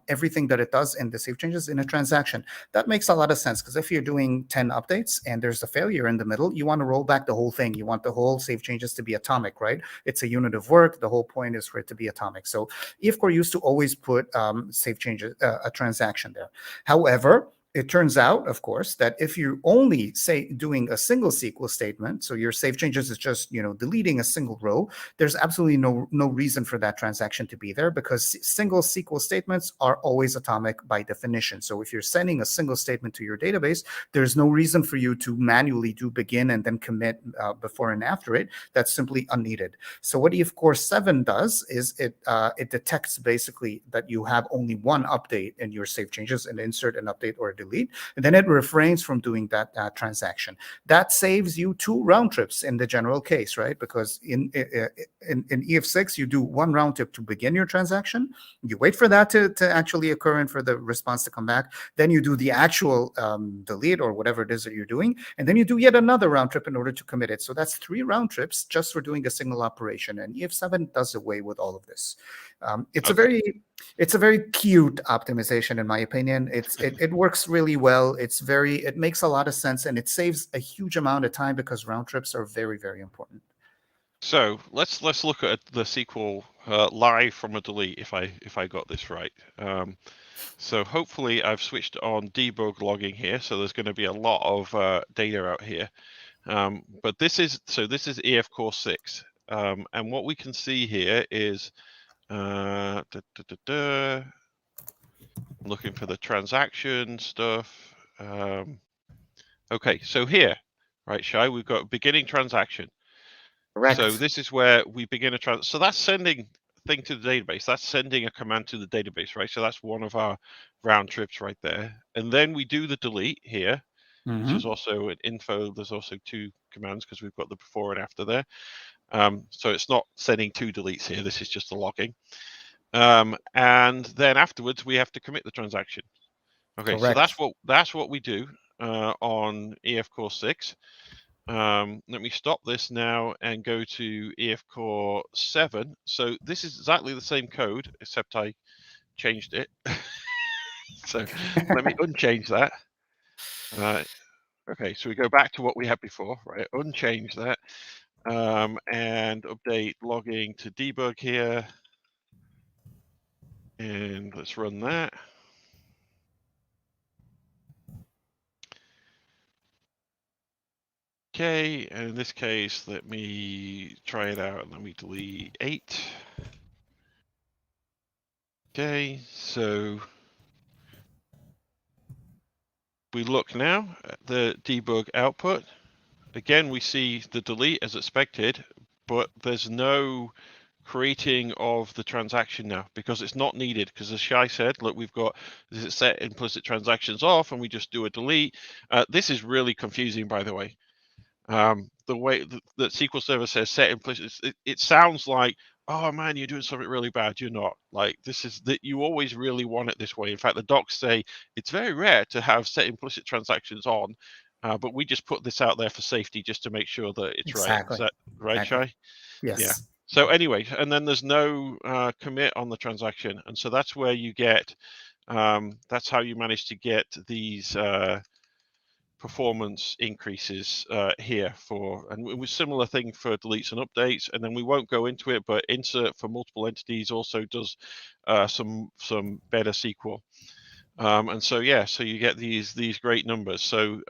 everything that it does in the save changes in a transaction. That makes a lot of sense because if you're doing 10 updates and there's a failure in the middle, you want to roll back the whole thing. You want the whole save changes to be atomic, right? It's a unit of work. The whole point is for it to be atomic. So EF Core used to always put save changes, a transaction there. However, it turns out, of course, that if you're only doing a single SQL statement, so your save changes is just deleting a single row, there's absolutely no reason for that transaction to be there because single SQL statements are always atomic by definition. So if you're sending a single statement to your database, there's no reason for you to manually do begin and then commit before and after it. That's simply unneeded. So what EF Core 7 does is it detects basically that you have only one update in your save changes, an insert, an update, or a delete, and then it refrains from doing that transaction. That saves you 2 round trips in the general case, right? Because in EF6, you do 1 round trip to begin your transaction. You wait for that to actually occur and for the response to come back. Then you do the actual delete or whatever it is that you're doing. And then you do yet another round trip in order to commit it. So that's 3 round trips just for doing a single operation. And EF7 does away with all of this. It's a very cute optimization, in my opinion. It works really well. It makes a lot of sense, and it saves a huge amount of time because round trips are very, very important. So let's look at the SQL live from a delete if I got this right. So hopefully I've switched on debug logging here. So there's going to be a lot of data out here. But this is EF Core 6, and what we can see here is I'm looking for the transaction stuff. Okay, so here, right, Shay, we've got beginning transaction. Correct. So this is where we begin a trans. So that's sending thing to the database. That's sending a command to the database, right? So that's one of our round trips right there. And then we do the delete here, which is also an info. There's also 2 commands because we've got the before and after there. So it's not sending 2 deletes here. This is just the logging. And then afterwards we have to commit the transaction. Okay, Correct. so that's what we do on EF Core 6. Let me stop this now and go to EF Core 7. So this is exactly the same code, except I changed it. So let me unchange that. Okay, so we go back to what we had before, right? Unchange that. And update logging to debug here. And let's run that. Okay, and in this case, let me try it out and let me delete 8. Okay, so we look now at the debug output. Again, we see the delete as expected, but there's no creating of the transaction now because it's not needed. Because as Shay said, look, we've got this set implicit transactions off and we just do a delete. This is really confusing, by the way. The way that SQL Server says set implicit, it sounds like, oh man, you're doing something really bad. You're not. Like, this is that you always really want it this way. In fact, the docs say it's very rare to have set implicit transactions on, but we just put this out there for safety just to make sure that it's right. Is that right, Exactly. Shay? Yes. Yeah. So anyway, and then there's no commit on the transaction, and so that's where you get. That's how you manage to get these performance increases here for, and it was similar thing for deletes and updates, and then we won't go into it, but insert for multiple entities also does some better SQL, and so yeah, so you get these great numbers. So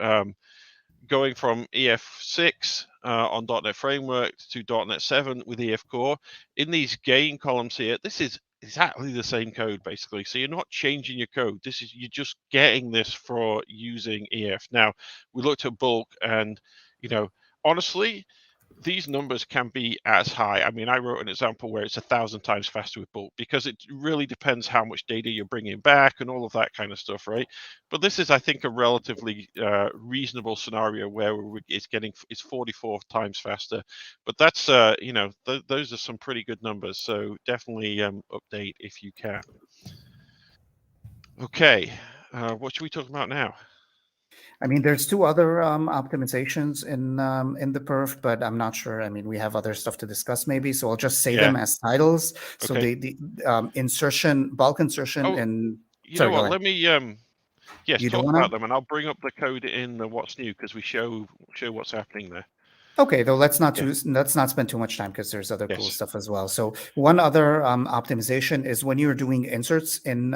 going from EF6 on .NET Framework to .NET 7 with EF Core, in these gain columns here, this is exactly the same code basically. So you're not changing your code. You're just getting this for using EF. Now, we looked at bulk and, honestly, these numbers can be as high. I mean, I wrote an example where it's 1,000 times faster with bulk because it really depends how much data you're bringing back and all of that kind of stuff, right? But this is, I think, a relatively reasonable scenario where it's 44 times faster. But that's, those are some pretty good numbers. So definitely update if you can. Okay, what should we talk about now? I mean, there's 2 other optimizations in the perf, but I'm not sure. I mean, we have other stuff to discuss maybe, so I'll just say them as titles. So Okay. the insertion, bulk insertion, and you know what? Let me yes, You don't talk wanna? about them, and I'll bring up the code in the what's new because we show what's happening there. Okay, though let's not Yeah. let's not spend too much time because there's other cool Yes. stuff as well. So one other optimization is when you're doing inserts in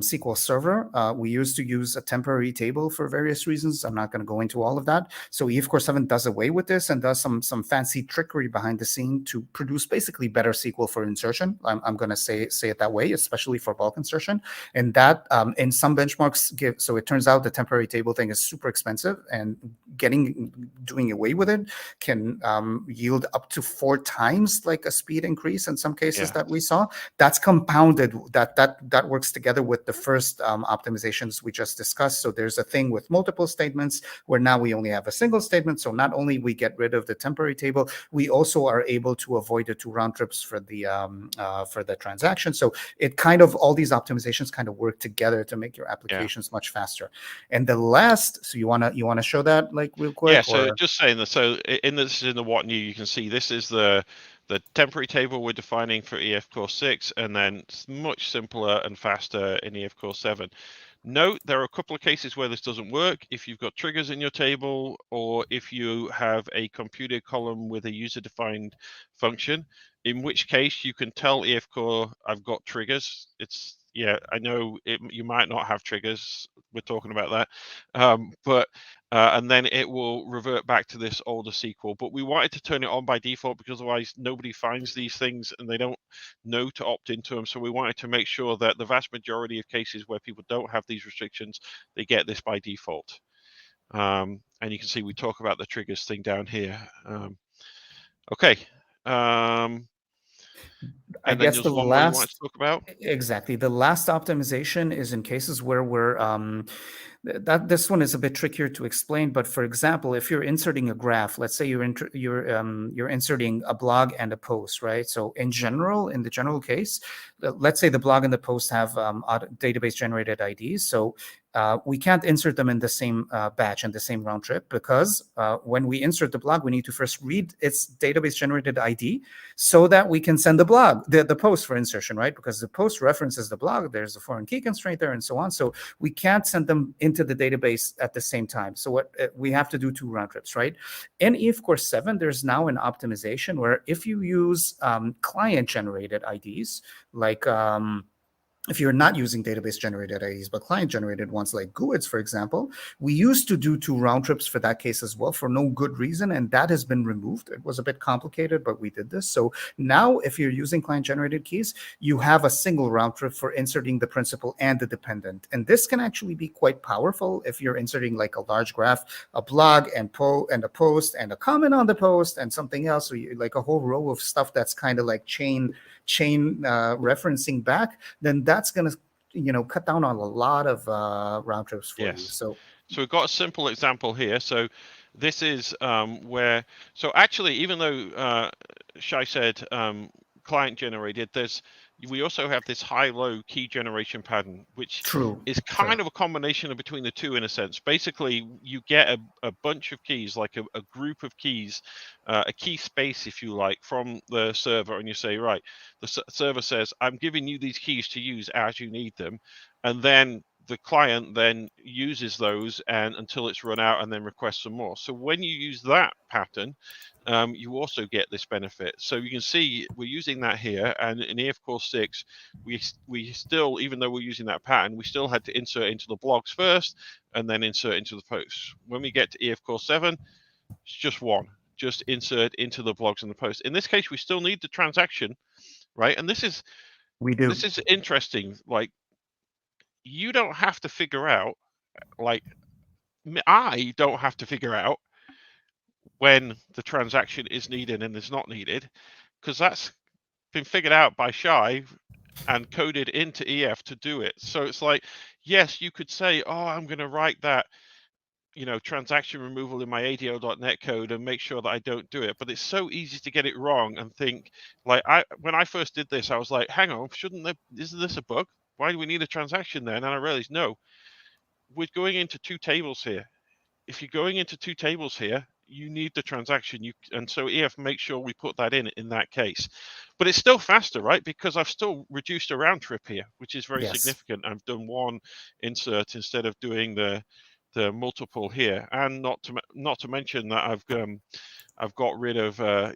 SQL Server, we used to use a temporary table for various reasons. I'm not going to go into all of that. So EF Core 7 does away with this and does some fancy trickery behind the scene to produce basically better SQL for insertion. I'm going to say it that way, especially for bulk insertion. And that in some benchmarks give. So it turns out the temporary table thing is super expensive, and doing away with it can yield up to 4 times like a speed increase in some cases that we saw. That's compounded. That works together with the first optimizations we just discussed. So there's a thing with multiple statements where now we only have a single statement. So not only we get rid of the temporary table, we also are able to avoid the 2 round trips for the transaction. So it kind of, all these optimizations kind of work together to make your applications much faster. And the last, so you wanna show that like real quick? Yeah. So just saying that. So in the what new, you can see this is the temporary table we're defining for EF Core 6, and then it's much simpler and faster in EF Core 7. Note there are a couple of cases where this doesn't work. If you've got triggers in your table, or if you have a computed column with a user-defined function, in which case you can tell EF Core, I've got triggers. It's, yeah, I know you might not have triggers. We're talking about that. And then it will revert back to this older SQL. But we wanted to turn it on by default because otherwise nobody finds these things and they don't know to opt into them. So we wanted to make sure that the vast majority of cases where people don't have these restrictions, they get this by default. And you can see we talk about the triggers thing down here. Okay. I And then guess there's the one more you wanted to last, talk about? exactly, the last optimization is in cases where we're that this one is a bit trickier to explain. But for example, if you're inserting a graph, let's say you're inserting a blog and a post, right? So in the general case, let's say the blog and the post have database generated IDs. So we can't insert them in the same batch and the same round trip, because when we insert the blog, we need to first read its database generated ID so that we can send the post for insertion, right? Because the post references the blog, there's a foreign key constraint there and so on. So we can't send them into the database at the same time. So what we have to do 2 round trips, right? In EF7, there's now an optimization where if you use client generated IDs, like if you're not using database generated IDs, but client generated ones like GUIDs, for example, we used to do 2 round trips for that case as well for no good reason. And that has been removed. It was a bit complicated, but we did this. So now if you're using client generated keys, you have a single round trip for inserting the principal and the dependent. And this can actually be quite powerful if you're inserting like a large graph, a blog and a post and a comment on the post and something else. So like a whole row of stuff that's kind of like chain referencing back, then that's going to cut down on a lot of round trips for you. So we've got a simple example here. So this is where, so actually, even though Shay said client generated, we also have this high-low key generation pattern, which is kind of a combination between the two in a sense. Basically, you get a bunch of keys, like a group of keys, a key space, if you like, from the server, and you say, right, the server says, I'm giving you these keys to use as you need them, and then the client then uses those until it's run out and then requests some more. So when you use that pattern, you also get this benefit. So you can see we're using that here, and in EF Core 6, we still, even though we're using that pattern, we still had to insert into the blogs first and then insert into the posts. When we get to EF Core 7, it's just one. Just insert into the blogs and the posts. In this case, we still need the transaction, right? And this is interesting. Like, you don't have to figure out, like, I don't have to figure out when the transaction is needed and is not needed, because that's been figured out by Shay and coded into EF to do it. So it's like, yes, you could say, oh, I'm going to write that, transaction removal in my ADO.NET code and make sure that I don't do it. But it's so easy to get it wrong and think, like, when I first did this, I was like, hang on, isn't this a bug? Why do we need a transaction then? And I realized, no, we're going into 2 tables here. If you're going into 2 tables here, you need the transaction. And so EF makes sure we put that in that case. But it's still faster, right? Because I've still reduced a round trip here, which is very significant. I've done 1 insert instead of doing the multiple here, and not to mention that I've got rid of a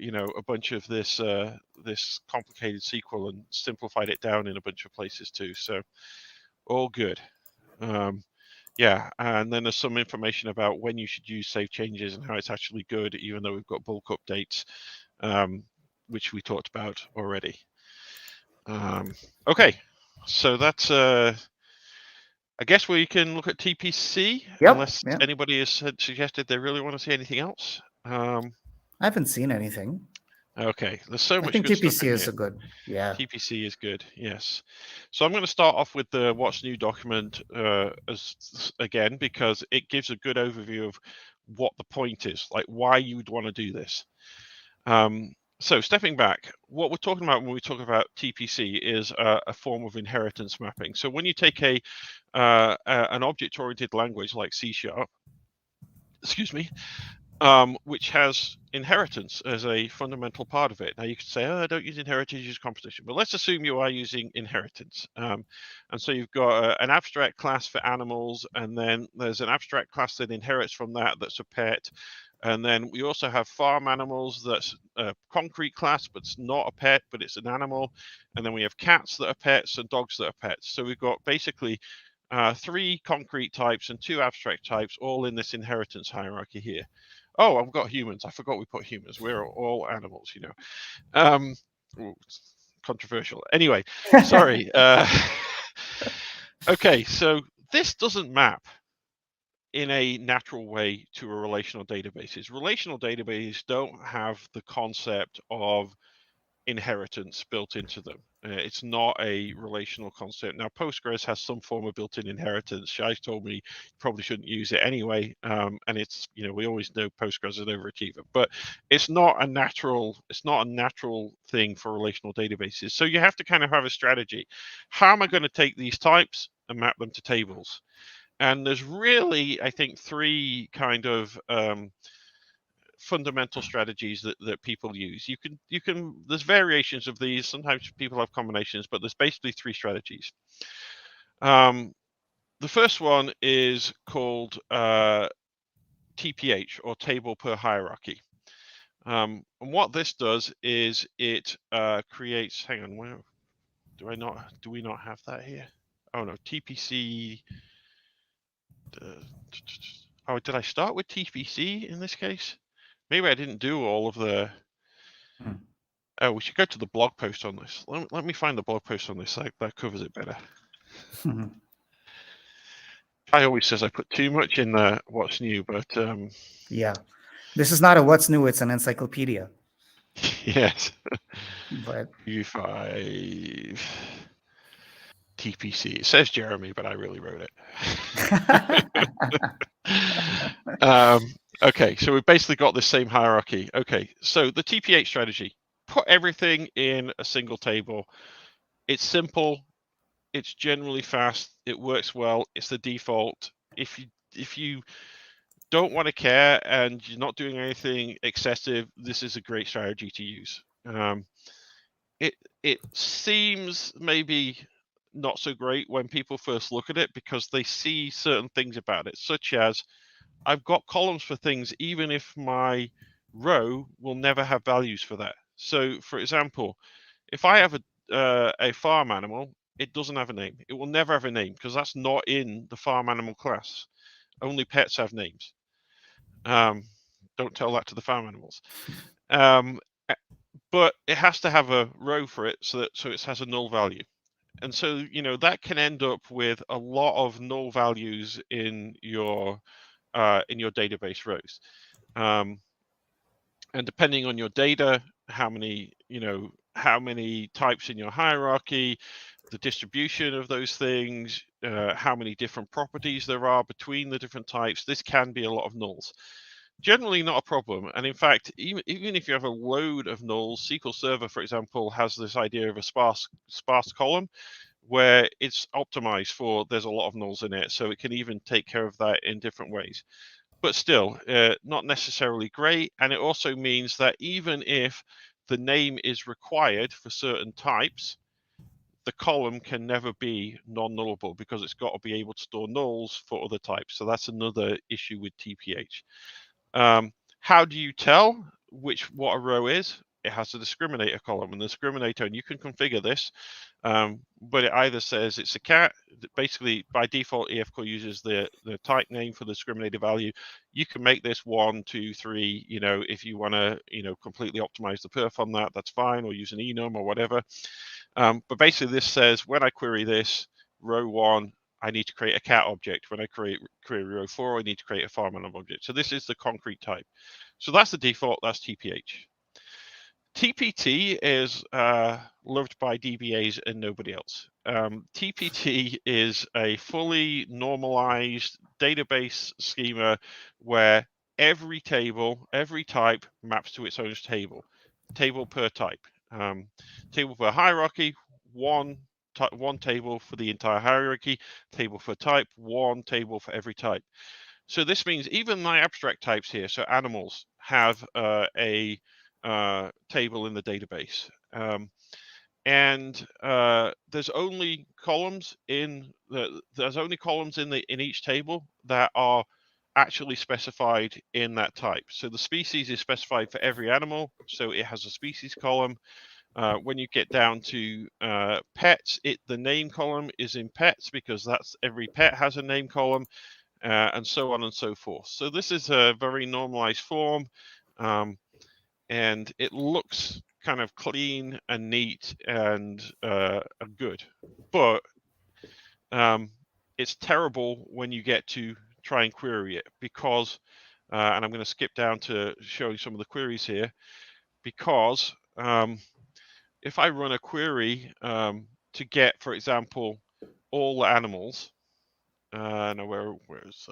bunch of this complicated SQL and simplified it down in a bunch of places too. So all good. Yeah, and then there's some information about when you should use save changes and how it's actually good, even though we've got bulk updates, which we talked about already. Okay, so that's I guess we can look at TPC, unless anybody has suggested they really want to see anything else. I haven't seen anything. Okay, there's so much. I think good TPC stuff in is here. a good, TPC is good, yes. So I'm going to start off with the what's new document again, because it gives a good overview of what the point is, like why you would want to do this. So stepping back, what we're talking about when we talk about TPC is a form of inheritance mapping. So when you take an object-oriented language like C#, excuse me, which has inheritance as a fundamental part of it. Now you could say, oh, I don't use inheritance, use composition, but let's assume you are using inheritance. And so you've got an abstract class for animals, and then there's an abstract class that inherits from that that's a pet. And then we also have farm animals that's a concrete class, but it's not a pet, but it's an animal. And then we have cats that are pets and dogs that are pets. So we've got basically 3 concrete types and 2 abstract types all in this inheritance hierarchy here. Oh, I've got humans. I forgot we put humans. We're all animals, you know. Ooh, controversial. Anyway, sorry. Okay, so this doesn't map in a natural way to a relational databases. Relational databases don't have the concept of inheritance built into them. It's not a relational concept. Now, Postgres has some form of built-in inheritance. Shai's told me probably shouldn't use it anyway, and it's, you know, we always know Postgres is an overachiever, but it's not a natural thing for relational databases. So you have to kind of have a strategy. How am I going to take these types and map them to tables? And there's really, I think, 3 kind of fundamental strategies that people use. You can there's variations of these. Sometimes people have combinations, but there's basically 3 strategies. The first one is called TPH, or table per hierarchy. And what this does is it creates, hang on, where do we not have that here? Oh no, TPC. Oh, did I start with TPC in this case? Maybe I didn't do all of the. Oh, we should go to the blog post on this. Let me find the blog post on this. That covers it better. I always says I put too much in the what's new, but Yeah, this is not a what's new; it's an encyclopedia. yes. But U5 TPC. It says Jeremy, but I really wrote it. Okay, so we've basically got this same hierarchy. Okay, so the TPH strategy: put everything in a single table. It's simple. It's generally fast. It works well. It's the default. If you don't want to care and you're not doing anything excessive, this is a great strategy to use. It seems maybe not so great when people first look at it because they see certain things about it, such as I've got columns for things even if my row will never have values for that. So, for example, if I have a farm animal, it doesn't have a name. It will never have a name because that's not in the farm animal class. Only pets have names. Don't tell that to the farm animals. But it has to have a row for it so it has a null value. And so, you know, that can end up with a lot of null values in your database rows. And depending on your data, how many types in your hierarchy, the distribution of those things, how many different properties there are between the different types, this can be a lot of nulls. Generally not a problem. And in fact, even if you have a load of nulls, SQL Server, for example, has this idea of a sparse column where it's optimized for there's a lot of nulls in it. So it can even take care of that in different ways. But still, not necessarily great. And it also means that even if the name is required for certain types, the column can never be non-nullable because it's got to be able to store nulls for other types. So that's another issue with TPH. How do you tell what a row is? It has a discriminator column, and the discriminator, and you can configure this, but it either says it's a cat. Basically, by default, EFCO uses the type name for the discriminator value. You can make this 1, 2, 3. You know, if you want to, completely optimize the perf on that, that's fine, or use an enum or whatever. But basically, this says when I query this row 1, I need to create a cat object. When I query row 4, I need to create a farm animal object. So this is the concrete type. So that's the default. That's TPH. TPT is loved by DBAs and nobody else. TPT is a fully normalized database schema where every table, every type maps to its own table per type. Table per hierarchy, one table for the entire hierarchy, table for type, one table for every type. So this means even my abstract types here, so animals, have a table in the database. And there's only columns in each table that are actually specified in that type. So the species is specified for every animal, so it has a species column. When you get down to pets, the name column is in pets because that's every pet has a name column, and so on and so forth. So this is a very normalized form, and it looks kind of clean and neat and good, but it's terrible when you get to try and query it because, and I'm going to skip down to showing some of the queries here, because if I run a query to get, for example, all the animals, now where's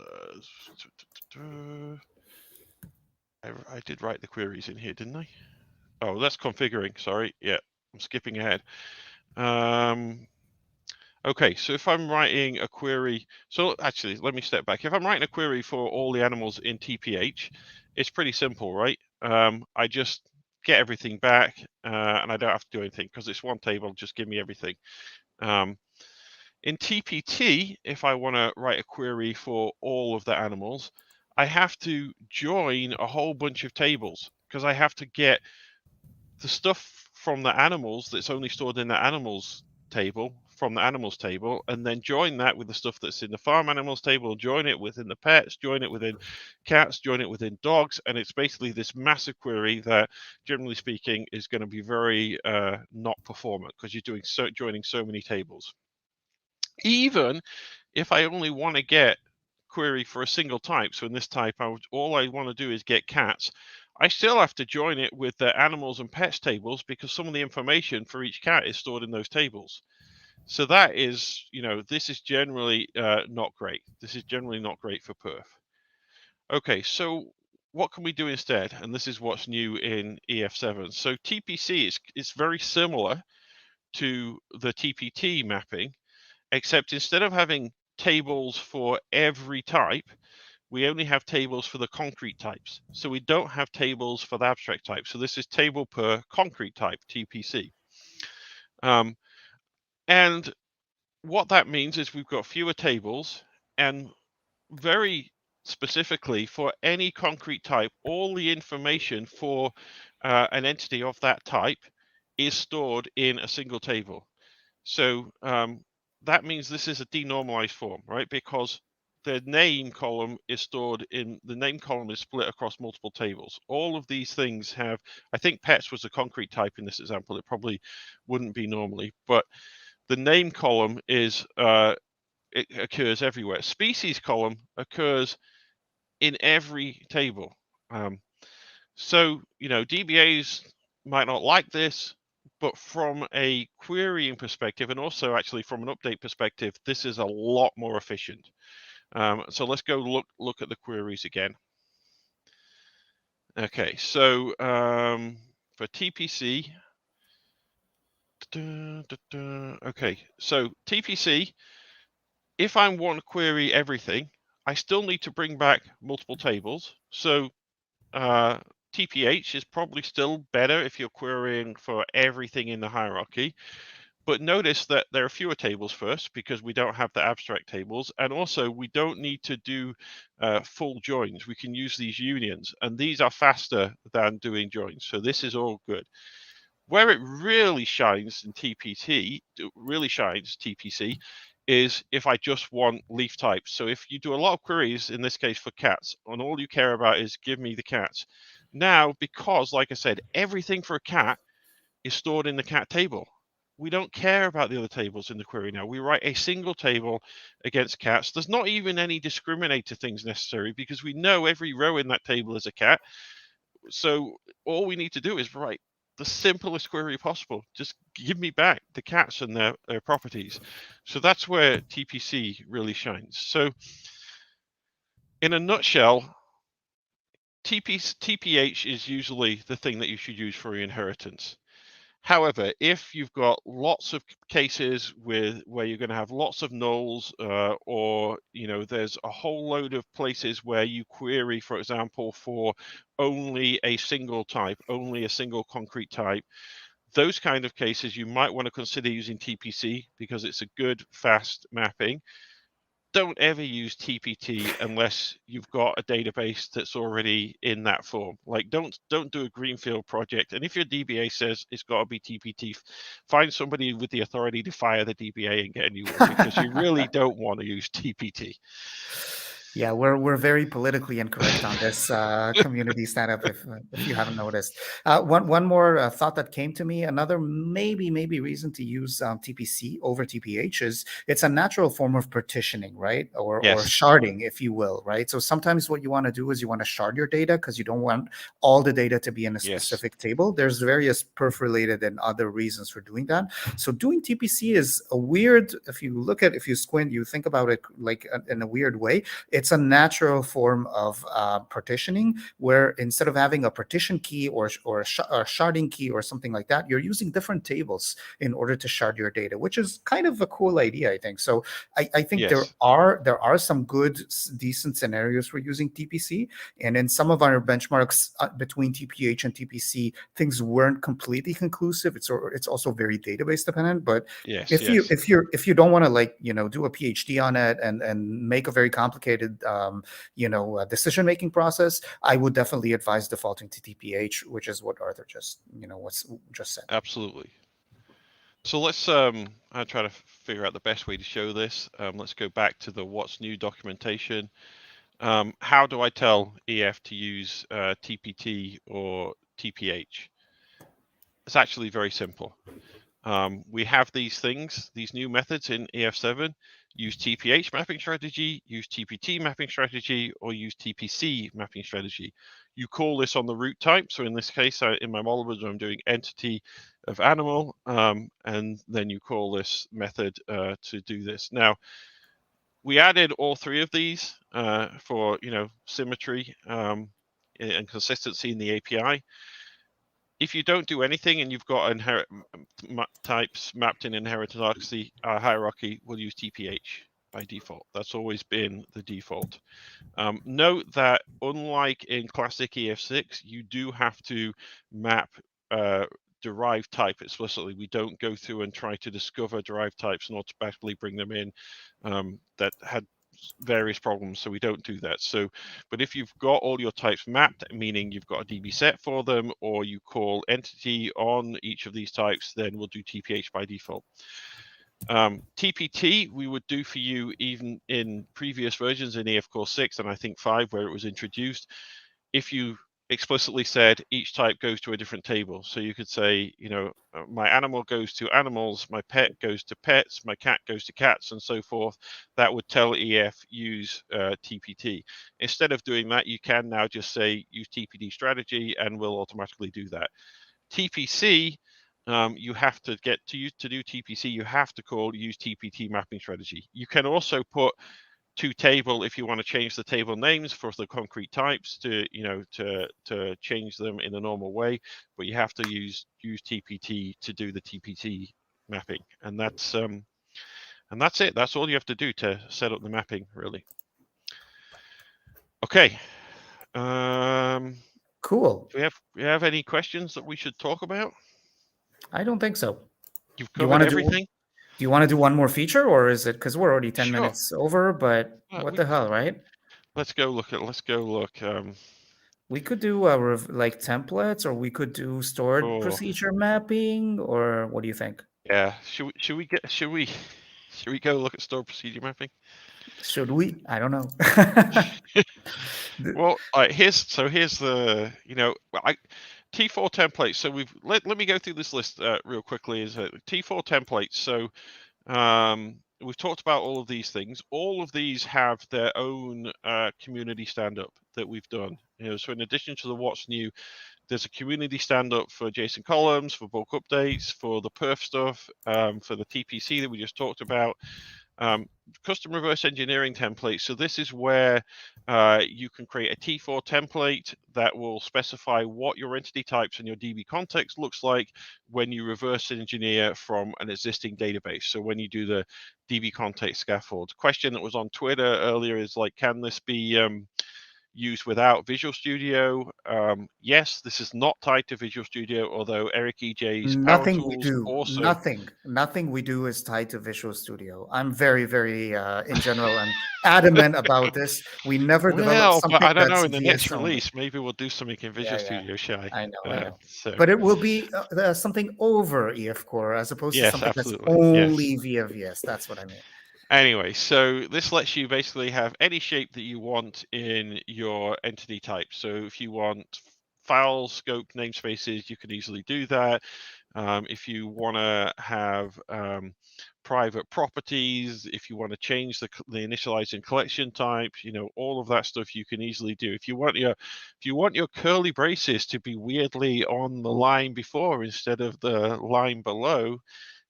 I did write the queries in here, didn't I? Oh, that's configuring. Sorry. Yeah, I'm skipping ahead. Okay, so if I'm writing a query, so actually, let me step back. If I'm writing a query for all the animals in TPH, it's pretty simple, right? I just get everything back, and I don't have to do anything because it's one table. Just give me everything. In TPT, if I want to write a query for all of the animals, I have to join a whole bunch of tables because I have to get the stuff from the animals that's only stored in the animals table from the animals table, and then join that with the stuff that's in the farm animals table, join it within the pets, join it within cats, join it within dogs, and it's basically this massive query that, generally speaking, is going to be very not performant because you're joining so many tables. Even if I only want to get query for a single type, so in this type, all I want to do is get cats, I still have to join it with the animals and pets tables because some of the information for each cat is stored in those tables. So that is, this is generally not great. This is generally not great for perf. Okay, so what can we do instead? And this is what's new in EF7. So TPC is very similar to the TPT mapping, except instead of having tables for every type, we only have tables for the concrete types. So we don't have tables for the abstract type. So this is table per concrete type, TPC. And what that means is we've got fewer tables, and very specifically for any concrete type, all the information for an entity of that type is stored in a single table. So that means this is a denormalized form, right? Because the name column is stored in, the name column is split across multiple tables. All of these things have, I think pets was a concrete type in this example. It probably wouldn't be normally, but the name column is, it occurs everywhere. Species column occurs in every table. So, DBAs might not like this, but from a querying perspective, and also actually from an update perspective, this is a lot more efficient. So let's go look at the queries again. Okay, so for TPC, okay, so TPC, if I want to query everything, I still need to bring back multiple tables. So TPH is probably still better if you're querying for everything in the hierarchy. But notice that there are fewer tables first because we don't have the abstract tables. And also we don't need to do full joins. We can use these unions, and these are faster than doing joins. So this is all good. Where it really shines in TPC, is if I just want leaf types. So if you do a lot of queries, in this case for cats, and all you care about is give me the cats. Now, because like I said, everything for a cat is stored in the cat table. We don't care about the other tables in the query now. We write a single table against cats. There's not even any discriminator things necessary because we know every row in that table is a cat. So all we need to do is write the simplest query possible. Just give me back the cats and their properties. So that's where TPC really shines. So in a nutshell, TPH is usually the thing that you should use for your inheritance. However, if you've got lots of cases where you're going to have lots of nulls, or there's a whole load of places where you query, for example, for only a single type, only a single concrete type, those kind of cases you might want to consider using TPC because it's a good, fast mapping. Don't ever use TPT unless you've got a database that's already in that form. Like, don't do a greenfield project. And if your DBA says it's got to be TPT, find somebody with the authority to fire the DBA and get a new one, because you really don't want to use TPT. Yeah, we're very politically incorrect on this community stand-up, if you haven't noticed. One more thought that came to me. Another maybe reason to use TPC over TPH is it's a natural form of partitioning, right? Or Yes. sharding, if you will, right? So sometimes what you want to do is you want to shard your data because you don't want all the data to be in a specific table. There's various perf-related and other reasons for doing that. So doing TPC is a weird, if you squint, you think about it like in a weird way. It's a natural form of partitioning, where instead of having a partition key or a sharding key or something like that, you're using different tables in order to shard your data, which is kind of a cool idea, I think. So I think Yes. there are some good, decent scenarios for using TPC, and in some of our benchmarks between TPH and TPC, things weren't completely conclusive. It's also very database dependent, but Yes. if you don't want to do a PhD on it and make a very complicated decision-making process, I would definitely advise defaulting to TPH, which is what Arthur just said. Absolutely. So let's I try to figure out the best way to show this. Let's go back to the what's new documentation. How do I tell EF to use TPT or TPH? It's actually very simple. We have these new methods in EF7. Use TPH mapping strategy, use TPT mapping strategy, or use TPC mapping strategy. You call this on the root type. So in this case, in my model, I'm doing entity of animal, and then you call this method to do this. Now, we added all three of these for symmetry and consistency in the API. If you don't do anything and you've got inherit types mapped in inheritance hierarchy, we'll use TPH by default. That's always been the default. Note that unlike in classic EF6, you do have to map derived type explicitly. We don't go through and try to discover derived types and automatically bring them in. That had various problems, so we don't do that. But if you've got all your types mapped, meaning you've got a DB set for them, or you call entity on each of these types, then we'll do TPH by default. TPT we would do for you even in previous versions in EF Core 6 and I think 5 where it was introduced, if you explicitly said each type goes to a different table. So you could say, my animal goes to animals, my pet goes to pets, my cat goes to cats, and so forth. That would tell EF use TPT. Instead of doing that, you can now just say use TPT strategy, and we'll automatically do that. TPC, you have to get to do TPC. You have to call use TPT mapping strategy. You can also put to table if you want to change the table names for the concrete types to change them in a normal way, but you have to use TPT to do the TPT mapping, and that's it. That's all you have to do to set up the mapping, really. Okay. Cool. Do we have any questions that we should talk about? I don't think so. You've covered everything. Do you want to do one more feature, or is it because we're already 10 Sure. minutes over? But what the hell, right? Let's go look. We could do like templates, or we could do stored procedure mapping, or what do you think? Yeah. Should we go look at stored procedure mapping? Should we? I don't know. Well, here's the T4 templates. So let me go through this list real quickly. Is T4 templates. So we've talked about all of these things. All of these have their own community stand-up that we've done. So in addition to the what's new, there's a community stand-up for JSON columns, for bulk updates, for the perf stuff, for the TPC that we just talked about. Custom reverse engineering template. So this is where you can create a T4 template that will specify what your entity types and your DB context looks like when you reverse engineer from an existing database. So when you do the DB context scaffold. Question that was on Twitter earlier is like, can this be used without Visual Studio? Yes, this is not tied to Visual Studio, although Eric EJ's Power Nothing we Tools do, also. nothing we do is tied to Visual Studio. I'm very, very, in general, I'm adamant about this. We never develop Well, something but I don't that's know. In the next VS only. release, maybe we'll do something in Visual Yeah, yeah. Studio, Shay. I know. So But it will be something over EF Core as opposed to yes, something absolutely. that's only Yes. via VS. That's what I mean. Anyway, so this lets you basically have any shape that you want in your entity type. So if you want file scope namespaces, you can easily do that. If you want to have private properties, if you want to change the initializing collection type, all of that stuff you can easily do. If you want your curly braces to be weirdly on the line before instead of the line below,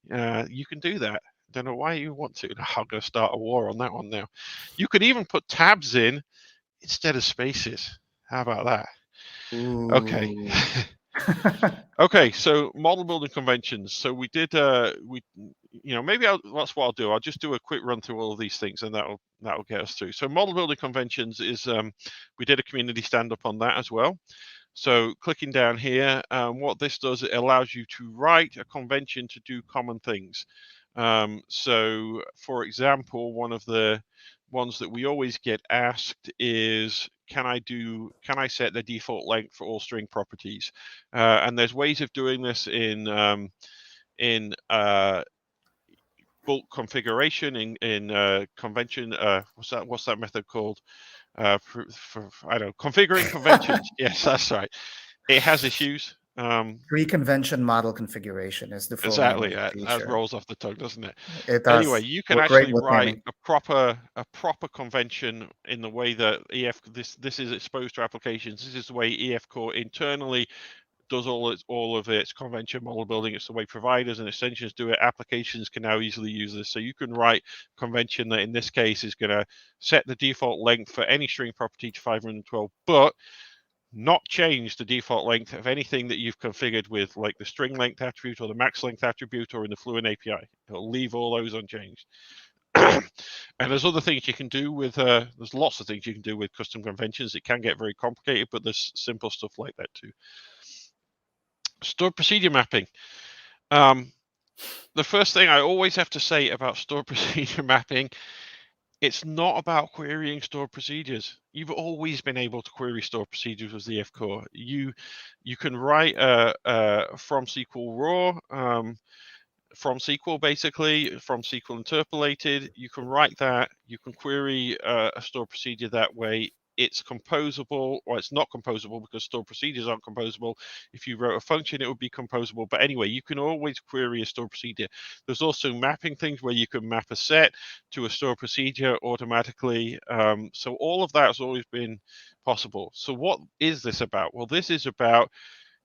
you can do that. Don't know why you want to. I'm going to start a war on that one now. You could even put tabs in instead of spaces. How about that? Ooh. Okay. Okay, so model building conventions. So we did, maybe that's what I'll do. I'll just do a quick run through all of these things, and that'll get us through. So model building conventions is, we did a community stand-up on that as well. So clicking down here, what this does, it allows you to write a convention to do common things. So for example, one of the ones that we always get asked is, can I set the default length for all string properties? And there's ways of doing this in bulk configuration in convention. What's that method called? I don't know, configuring conventions. Yes, that's right. It has issues. Pre-convention model configuration is the full Exactly. name of the That feature. rolls off the tongue, doesn't it? It does. Anyway, you can We're great actually with write naming. a proper convention in the way that this is exposed to applications. This is the way EF Core internally does all of its convention model building. It's the way providers and extensions do it. Applications can now easily use this. So you can write convention that in this case is going to set the default length for any string property to 512, but not change the default length of anything that you've configured with like the string length attribute or the max length attribute or in the Fluent API. It'll leave all those unchanged. And there's other things you can do with, there's lots of things you can do with custom conventions. It can get very complicated, but there's simple stuff like that too. Stored procedure mapping. The first thing I always have to say about stored procedure mapping, it's not about querying stored procedures. You've always been able to query stored procedures with EF Core. You can write from SQL raw, from SQL basically, from SQL interpolated. You can write that. You can query a stored procedure that way. It's composable, or it's not composable because stored procedures aren't composable. If you wrote a function, it would be composable. But anyway, you can always query a stored procedure. There's also mapping things where you can map a set to a stored procedure automatically. So all of that has always been possible. So what is this about? Well, this is about,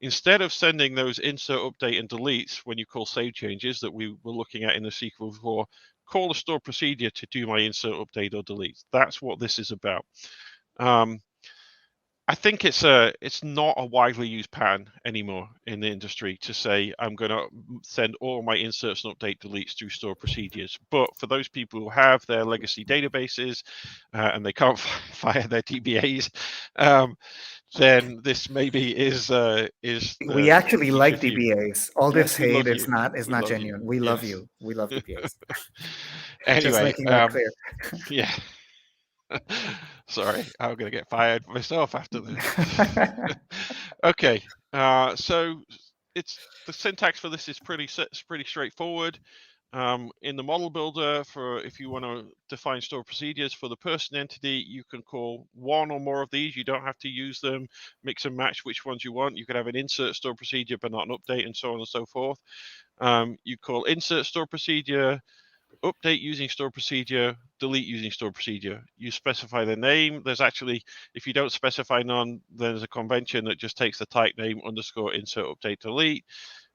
instead of sending those insert, update, and deletes when you call save changes that we were looking at in the SQL before, call a stored procedure to do my insert, update, or delete. That's what this is about. I think it's not a widely used pattern anymore in the industry to say I'm going to send all my inserts and update deletes through stored procedures. But for those people who have their legacy databases and they can't fire their DBAs, then this maybe is. We actually like for you. DBAs. All Yes, this we love hate is you. not We love you. genuine. We love Yes. you. We love DBAs. Anyway, Just making that clear. Yeah. Sorry, I'm going to get fired myself after this. Okay, so it's the syntax for this is pretty straightforward. In the model builder, for if you want to define stored procedures for the person entity, you can call one or more of these. You don't have to use them, mix and match which ones you want. You could have an insert stored procedure, but not an update, and so on and so forth. You call insert stored procedure, update using stored procedure, delete using stored procedure. You specify the name. There's actually, if you don't specify none, there's a convention that just takes the type name _ insert, update, delete.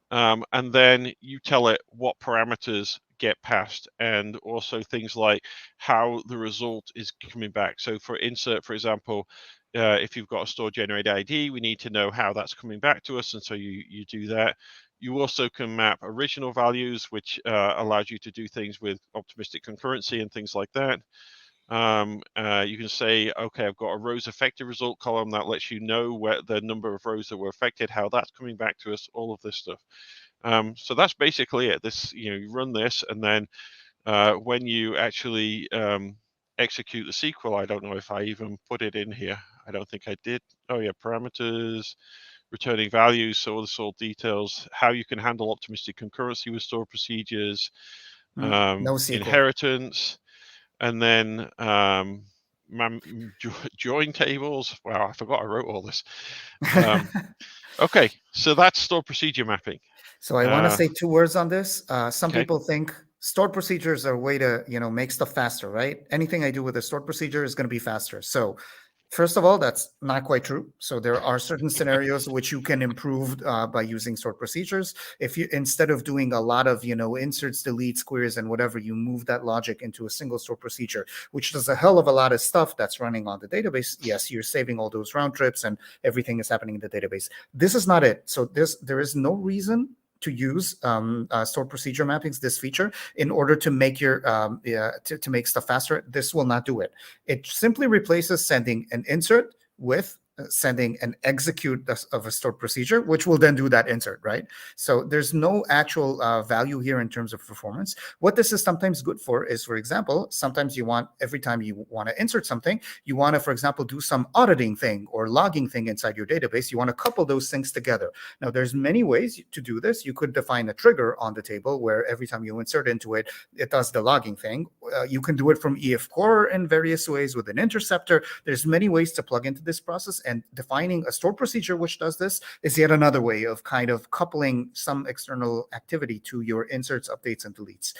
And then you tell it what parameters get passed, and also things like how the result is coming back. So for insert, for example, if you've got a store generated ID, we need to know how that's coming back to us, and so you do that. You also can map original values, which allows you to do things with optimistic concurrency and things like that. You can say, okay, I've got a rows affected result column that lets you know where the number of rows that were affected, how that's coming back to us, all of this stuff. So that's basically it. This, you run this, and then when you actually execute the SQL, I don't know if I even put it in here. I don't think I did. Oh yeah, parameters, returning values. So this all details how you can handle optimistic concurrency with store procedures, No SQL. inheritance, and then join tables. Wow, I forgot I wrote all this. Okay, so that's store procedure mapping. So I want to say 2 words on this. Some Okay. people think stored procedures are a way to, make stuff faster, right? Anything I do with a stored procedure is going to be faster. So first of all, that's not quite true. So there are certain scenarios which you can improve by using stored procedures. If you, instead of doing a lot of, inserts, deletes, queries, and whatever, you move that logic into a single stored procedure, which does a hell of a lot of stuff that's running on the database. Yes, you're saving all those round trips and everything is happening in the database. This is not it. So there is no reason to use stored procedure mappings, this feature, in order to make your to make stuff faster. This will not do it. It simply replaces sending an insert with sending an execute of a stored procedure, which will then do that insert, right? So there's no actual value here in terms of performance. What this is sometimes good for is, for example, sometimes you want, every time you want to insert something, you want to, for example, do some auditing thing or logging thing inside your database. You want to couple those things together. Now, there's many ways to do this. You could define a trigger on the table where every time you insert into it, it does the logging thing. You can do it from EF core in various ways with an interceptor. There's many ways to plug into this process, and defining a stored procedure which does this is yet another way of kind of coupling some external activity to your inserts, updates, and deletes.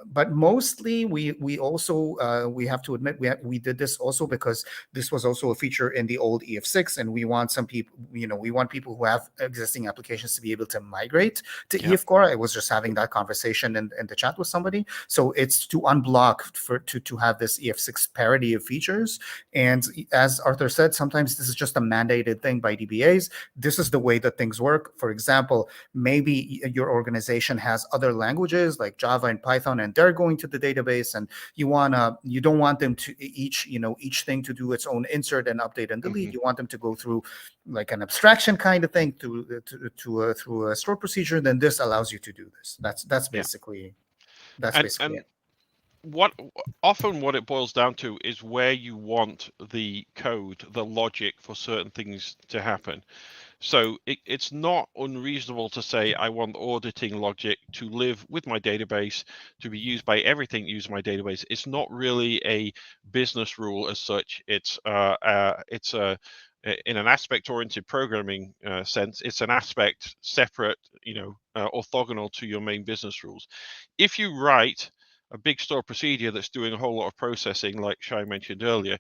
But mostly, we also we have to admit we did this also because this was also a feature in the old EF6, and we want some people, we want people who have existing applications to be able to migrate to EF core. I was just having that conversation in the chat with somebody. So it's to unblock to have this EF6 parity of features. And as Arthur said, sometimes this is just a mandated thing by DBAs. This is the way that things work. For example, maybe your organization has other languages like Java and Python, and they're going to the database, and you don't want them to each thing to do its own insert and update and delete. You want them to go through like an abstraction kind of thing through a stored procedure. Then this allows you to do this. That's basically basically it. What it boils down to is where you want the code, the logic for certain things to happen. So it's not unreasonable to say I want auditing logic to live with my database, to be used by everything used my database. It's not really a business rule as such. It's in an aspect-oriented programming sense, it's an aspect separate, orthogonal to your main business rules. If you write a big store procedure that's doing a whole lot of processing, like Shay mentioned earlier,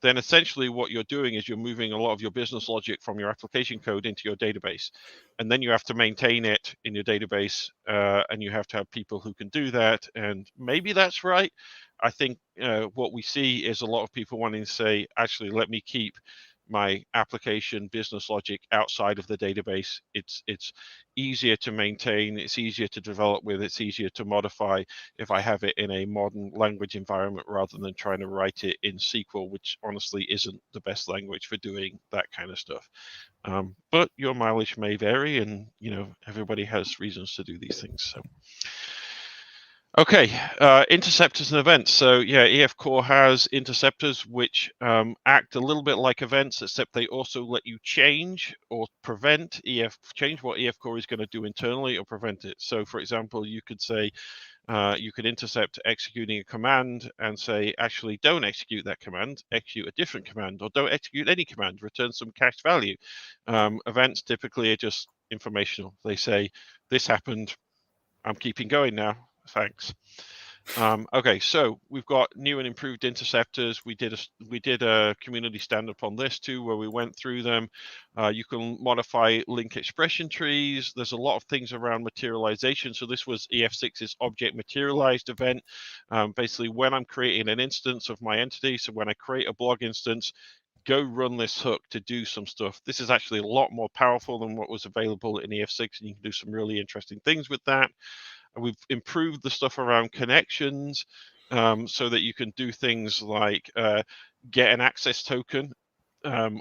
then essentially what you're doing is you're moving a lot of your business logic from your application code into your database. And then you have to maintain it in your database, and you have to have people who can do that. And maybe that's right. I think what we see is a lot of people wanting to say, actually, let me keep my application business logic outside of the database. It's easier to maintain, it's easier to develop with, it's easier to modify if I have it in a modern language environment rather than trying to write it in SQL, which honestly isn't the best language for doing that kind of stuff. But your mileage may vary, and everybody has reasons to do these things. So okay, interceptors and events. So yeah, EF Core has interceptors which act a little bit like events, except they also let you change or prevent change what EF Core is going to do internally or prevent it. So for example, you could say, you could intercept executing a command and say, actually, don't execute that command, execute a different command, or don't execute any command, return some cached value. Events typically are just informational. They say, this happened, I'm keeping going now. Thanks. Okay, so we've got new and improved interceptors. We did a community stand-up on this too, where we went through them. You can modify link expression trees. There's a lot of things around materialization. So this was EF6's object materialized event. Basically, when I'm creating an instance of my entity, so when I create a blog instance, go run this hook to do some stuff. This is actually a lot more powerful than what was available in EF6, and you can do some really interesting things with that. And we've improved the stuff around connections so that you can do things like get an access token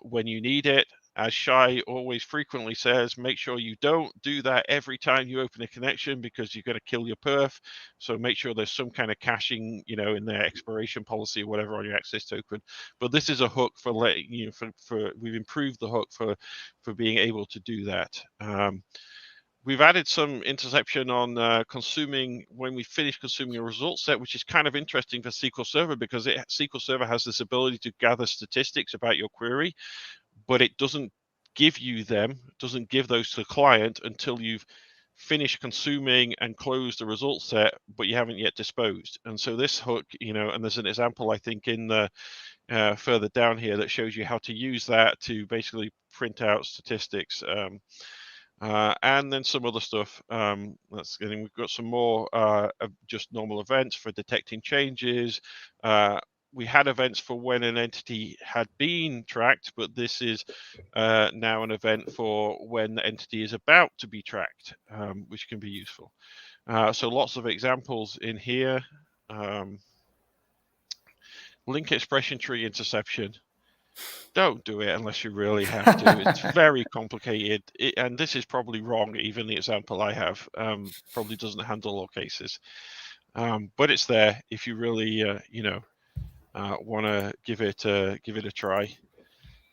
when you need it. As Shay always frequently says, make sure you don't do that every time you open a connection because you're going to kill your perf. So make sure there's some kind of caching, in their expiration policy or whatever on your access token. But this is a hook for letting you for we've improved the hook for being able to do that. We've added some interception on consuming when we finish consuming a result set, which is kind of interesting for SQL Server because SQL Server has this ability to gather statistics about your query, but it doesn't give you them, doesn't give those to the client until you've finished consuming and closed the result set, but you haven't yet disposed. And so this hook, and there's an example, I think, in the further down here that shows you how to use that to basically print out statistics. And then some other stuff. We've got some more just normal events for detecting changes. We had events for when an entity had been tracked, but this is now an event for when the entity is about to be tracked, which can be useful. So lots of examples in here. Link expression tree interception. Don't do it unless you really have to. It's very complicated, and this is probably wrong. Even the example I have probably doesn't handle all cases, but it's there if you really, want to give it a try.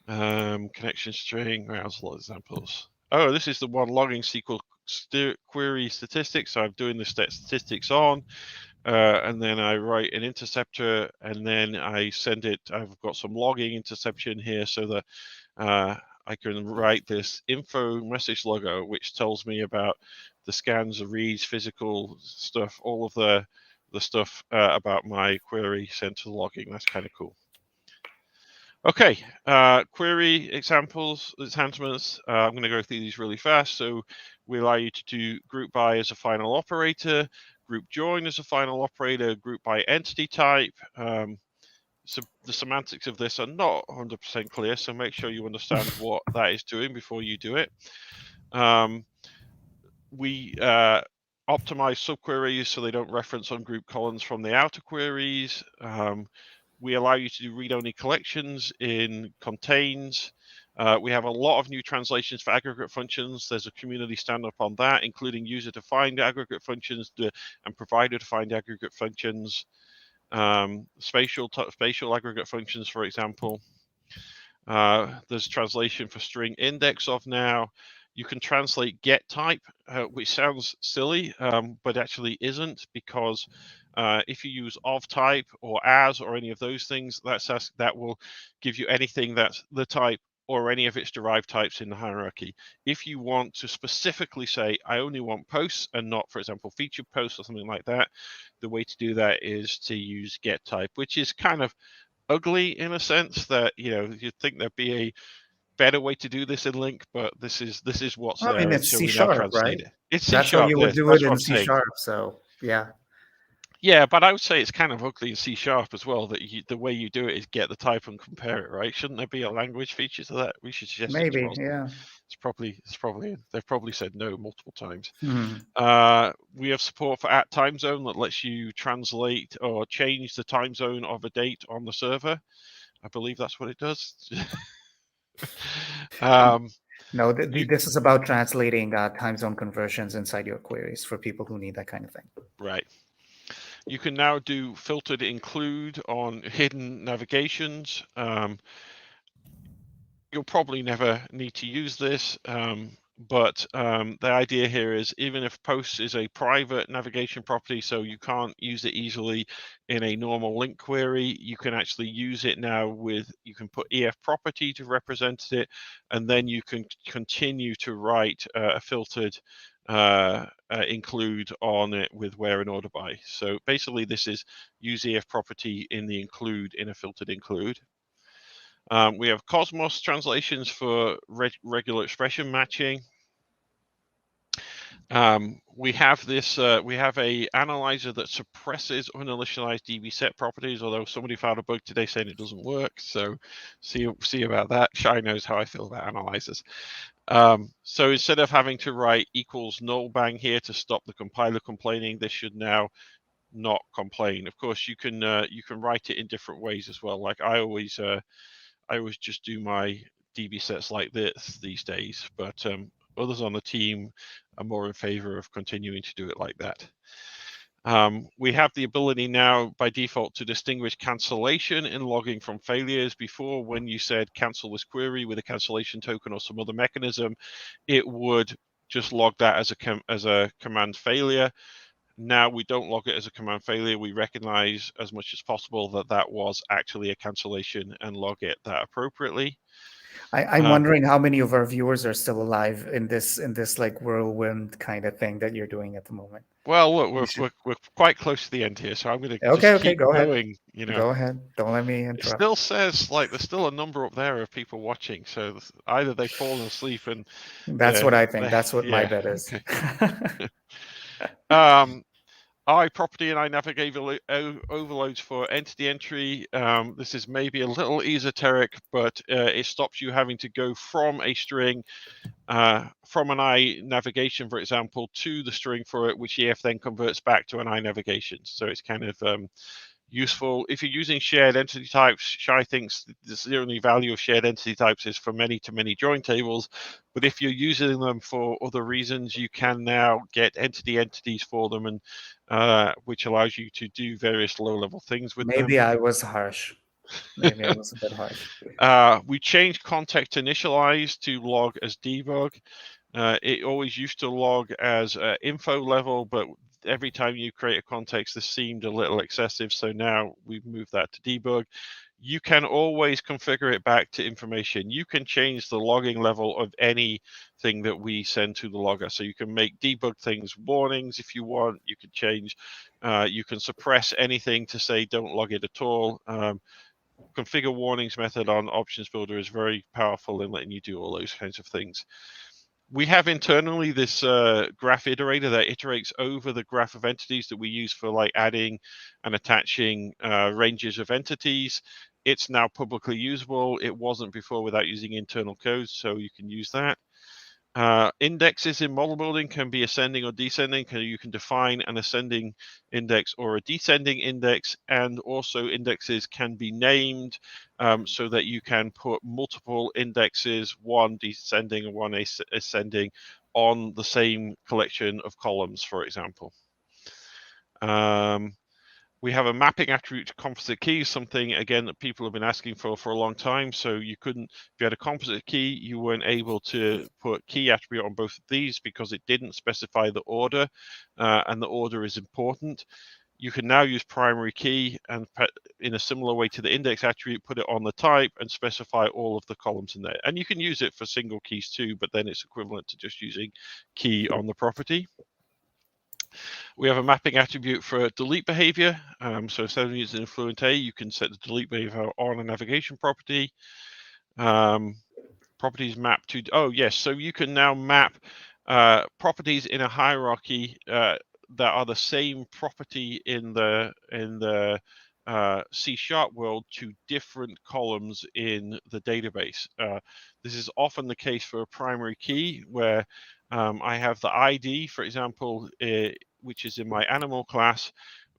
Connection string. There's a lot of examples. Oh, this is the one logging SQL query statistics. So I'm doing the statistics on. And then I write an interceptor, and then I send it. I've got some logging interception here so that I can write this info message logger, which tells me about the scans, the reads, physical stuff, all of the stuff about my query sent to logging. That's kind of cool. Okay, query examples, enhancements. I'm going to go through these really fast. So we allow you to do group by as a final operator, group join as a final operator, group by entity type. So the semantics of this are not 100% clear, so make sure you understand what that is doing before you do it. We optimize subqueries so they don't reference ungroup columns from the outer queries. We allow you to do read-only collections in contains. We have a lot of new translations for aggregate functions. There's a community stand-up on that, including user-defined aggregate functions and provider-defined aggregate functions, spatial aggregate functions, for example. There's translation for string index of now. You can translate get type, which sounds silly, but actually isn't, because if you use of type or as or any of those things, that will give you anything that's the type or any of its derived types in the hierarchy. If you want to specifically say, I only want posts and not, for example, featured posts or something like that, the way to do that is to use get type, which is kind of ugly in a sense that, you'd think there'd be a better way to do this in Link, but this is what's there. I mean, it's so C we now sharp, translate right? it. It's C That's how sharp. you would do it in C sharp. So yeah. Yeah, but I would say it's kind of ugly in C sharp as well. That the way you do it is get the type and compare it, right? Shouldn't there be a language feature to that? We should suggest Maybe, it as well. yeah. It's probably they've probably said no multiple times. Hmm. We have support for @time zone that lets you translate or change the time zone of a date on the server. I believe that's what it does. No, this is about translating time zone conversions inside your queries for people who need that kind of thing. Right. You can now do filtered include on hidden navigations. You'll probably never need to use this, but the idea here is even if posts is a private navigation property, so you can't use it easily in a normal link query, you can actually use it now you can put EF property to represent it, and then you can continue to write a filtered include on it with where and order by. So basically, this is use EF property in the include in a filtered include. We have Cosmos translations for regular expression matching. We have this. We have a analyzer that suppresses uninitialized DB set properties. Although somebody found a bug today saying it doesn't work, so see about that. Shay knows how I feel about analyzers. So instead of having to write equals null bang here to stop the compiler complaining, this should now not complain. Of course, you can write it in different ways as well. Like I always just do my DB sets like this these days, but others on the team are more in favor of continuing to do it like that. We have the ability now by default to distinguish cancellation in logging from failures. Before, when you said cancel this query with a cancellation token or some other mechanism, it would just log that as a command failure. Now we don't log it as a command failure. We recognize as much as possible that that was actually a cancellation and log it that appropriately. I'm wondering how many of our viewers are still alive in this like whirlwind kind of thing that you're doing at the moment. Well, look, we're quite close to the end here, so I'm going to Okay, keep go going. ahead. You know, Go ahead. Don't let me it interrupt. still says like there's still a number up there of people watching. So either they've fallen asleep and that's what I think. That's what my bet is. Okay. iProperty and iNavigate overloads for entity entry. This is maybe a little esoteric, but it stops you having to go from a string, from an iNavigation, for example, to the string for it, which EF then converts back to an iNavigation. So it's kind of useful. If you're using shared entity types, Shay thinks the only value of shared entity types is for many-to-many join tables. But if you're using them for other reasons, you can now get entities for them, and which allows you to do various low-level things with them. Maybe I was harsh. Maybe I was a bit harsh. We changed context initialize to log as debug. It always used to log as info level, but every time you create a context, this seemed a little excessive. So now we've moved that to debug. You can always configure it back to information. You can change the logging level of anything that we send to the logger. So you can make debug things warnings if you want. You can change, you can suppress anything to say don't log it at all. Configure warnings method on options builder is very powerful in letting you do all those kinds of things. We have internally this graph iterator that iterates over the graph of entities that we use for like adding and attaching ranges of entities. It's now publicly usable. It wasn't before without using internal codes, so you can use that. Indexes in model building can be ascending or descending. You can define an ascending index or a descending index, and also indexes can be named so that you can put multiple indexes, one descending and one ascending, on the same collection of columns, for example. We have a mapping attribute to composite keys, something, again, that people have been asking for a long time. So you couldn't, if you had a composite key, you weren't able to put key attribute on both of these because it didn't specify the order, and the order is important. You can now use primary key and in a similar way to the index attribute, put it on the type and specify all of the columns in there. And you can use it for single keys too, but then it's equivalent to just using key on the property. We have a mapping attribute for delete behavior. So instead of using influent A, you can set the delete behavior on a navigation property. Properties map to, oh yes, so you can now map properties in a hierarchy that are the same property in the C# world to different columns in the database. This is often the case for a primary key where I have the ID, for example, which is in my animal class,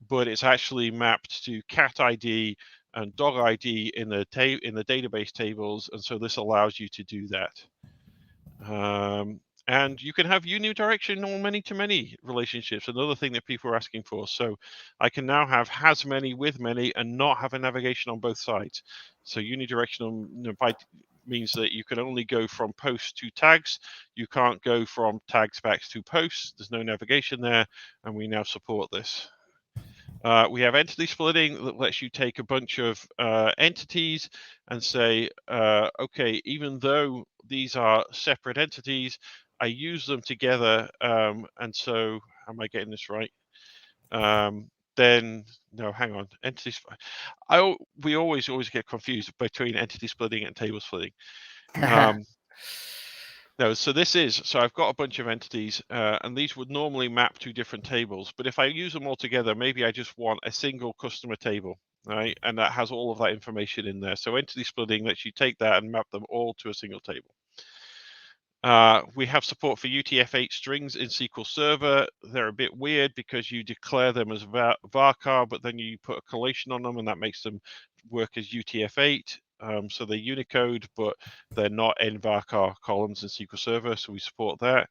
but it's actually mapped to cat ID and dog ID in the database tables, and so this allows you to do that. And you can have unidirectional many-to-many relationships, another thing that people are asking for. So I can now have has many with many and not have a navigation on both sides. So unidirectional means that you can only go from posts to tags. You can't go from tags back to posts. There's no navigation there, and we now support this. We have entity splitting that lets you take a bunch of entities and say, okay, even though these are separate entities, I use them together, and so am I getting this right? Then no, hang on, entities. We always get confused between entity splitting and table splitting. No, so I've got a bunch of entities, and these would normally map to different tables. But if I use them all together, maybe I just want a single customer table, right? And that has all of that information in there. So entity splitting lets you take that and map them all to a single table. We have support for UTF-8 strings in SQL Server. They're a bit weird because you declare them as varchar, but then you put a collation on them, and that makes them work as UTF-8. So they're Unicode, but they're not in varchar columns in SQL Server, so we support that.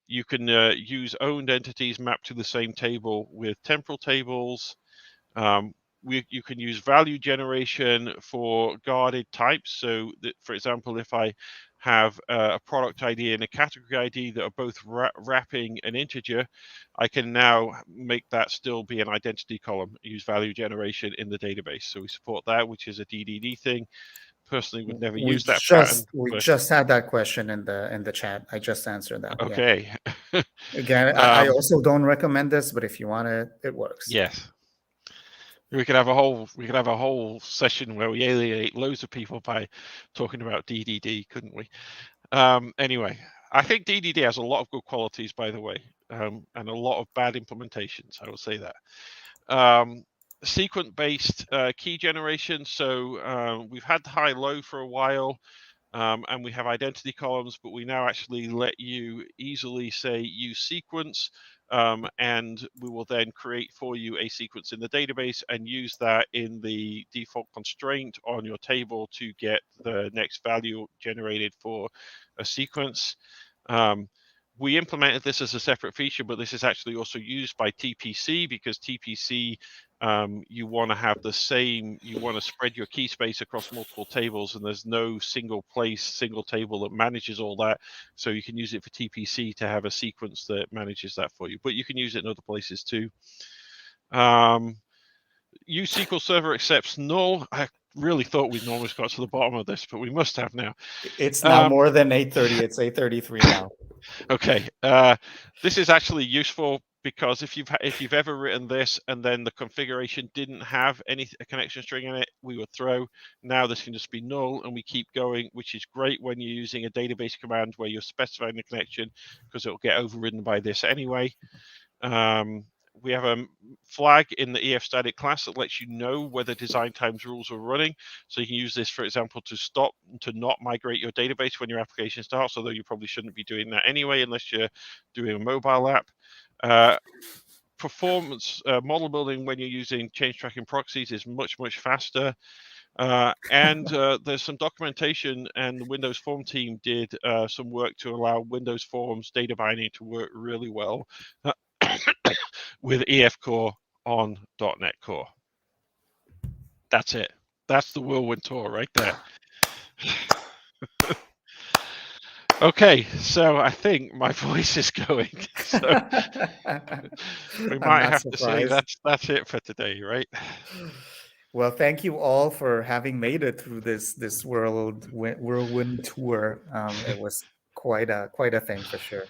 You can use owned entities mapped to the same table with temporal tables. You can use value generation for guarded types. So that, for example, if I have a product ID and a category ID that are both wrapping an integer, I can now make that still be an identity column, use value generation in the database. So we support that, which is a DDD thing. Personally, would never use that pattern. We just had that question in the chat. I just answered that. Okay. Yeah. Again, I also don't recommend this, but if you want it, it works. Yes. We could have a whole session where we alienate loads of people by talking about DDD, couldn't we? Anyway, I think DDD has a lot of good qualities, by the way, and a lot of bad implementations. I will say that. Sequence-based key generation. So we've had high-low for a while, and we have identity columns, but we now actually let you easily say use sequence. And we will then create for you a sequence in the database and use that in the default constraint on your table to get the next value generated for a sequence. We implemented this as a separate feature, but this is actually also used by TPC because TPC, you want to have the same, you want to spread your key space across multiple tables, and there's no single table that manages all that. So you can use it for TPC to have a sequence that manages that for you, but you can use it in other places too. Use SQL Server accepts null. I really thought we'd almost got to the bottom of this, but we must have now. It's now more than 8:30. It's 8:33 now. Okay, this is actually useful because if you've ever written this and then the configuration didn't have a connection string in it, we would throw. Now this can just be null, and we keep going, which is great when you're using a database command where you're specifying the connection because it'll get overridden by this anyway. We have a flag in the EF static class that lets you know whether design times rules are running. So you can use this, for example, to not migrate your database when your application starts, although you probably shouldn't be doing that anyway, unless you're doing a mobile app. Performance model building when you're using change tracking proxies is much, much faster. And there's some documentation, and the Windows Form team did some work to allow Windows Forms data binding to work really well with EF Core on .NET Core. That's it. That's the Whirlwind tour right there. Okay, so I think my voice is going. So we might have to say that's it for today, right? Well, thank you all for having made it through this whirlwind tour. It was quite a thing for sure.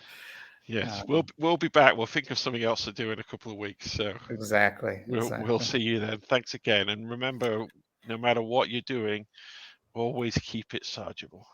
Yes, we'll be back. We'll think of something else to do in a couple of weeks. So exactly. We'll see you then. Thanks again, and remember, no matter what you're doing, always keep it sargeable.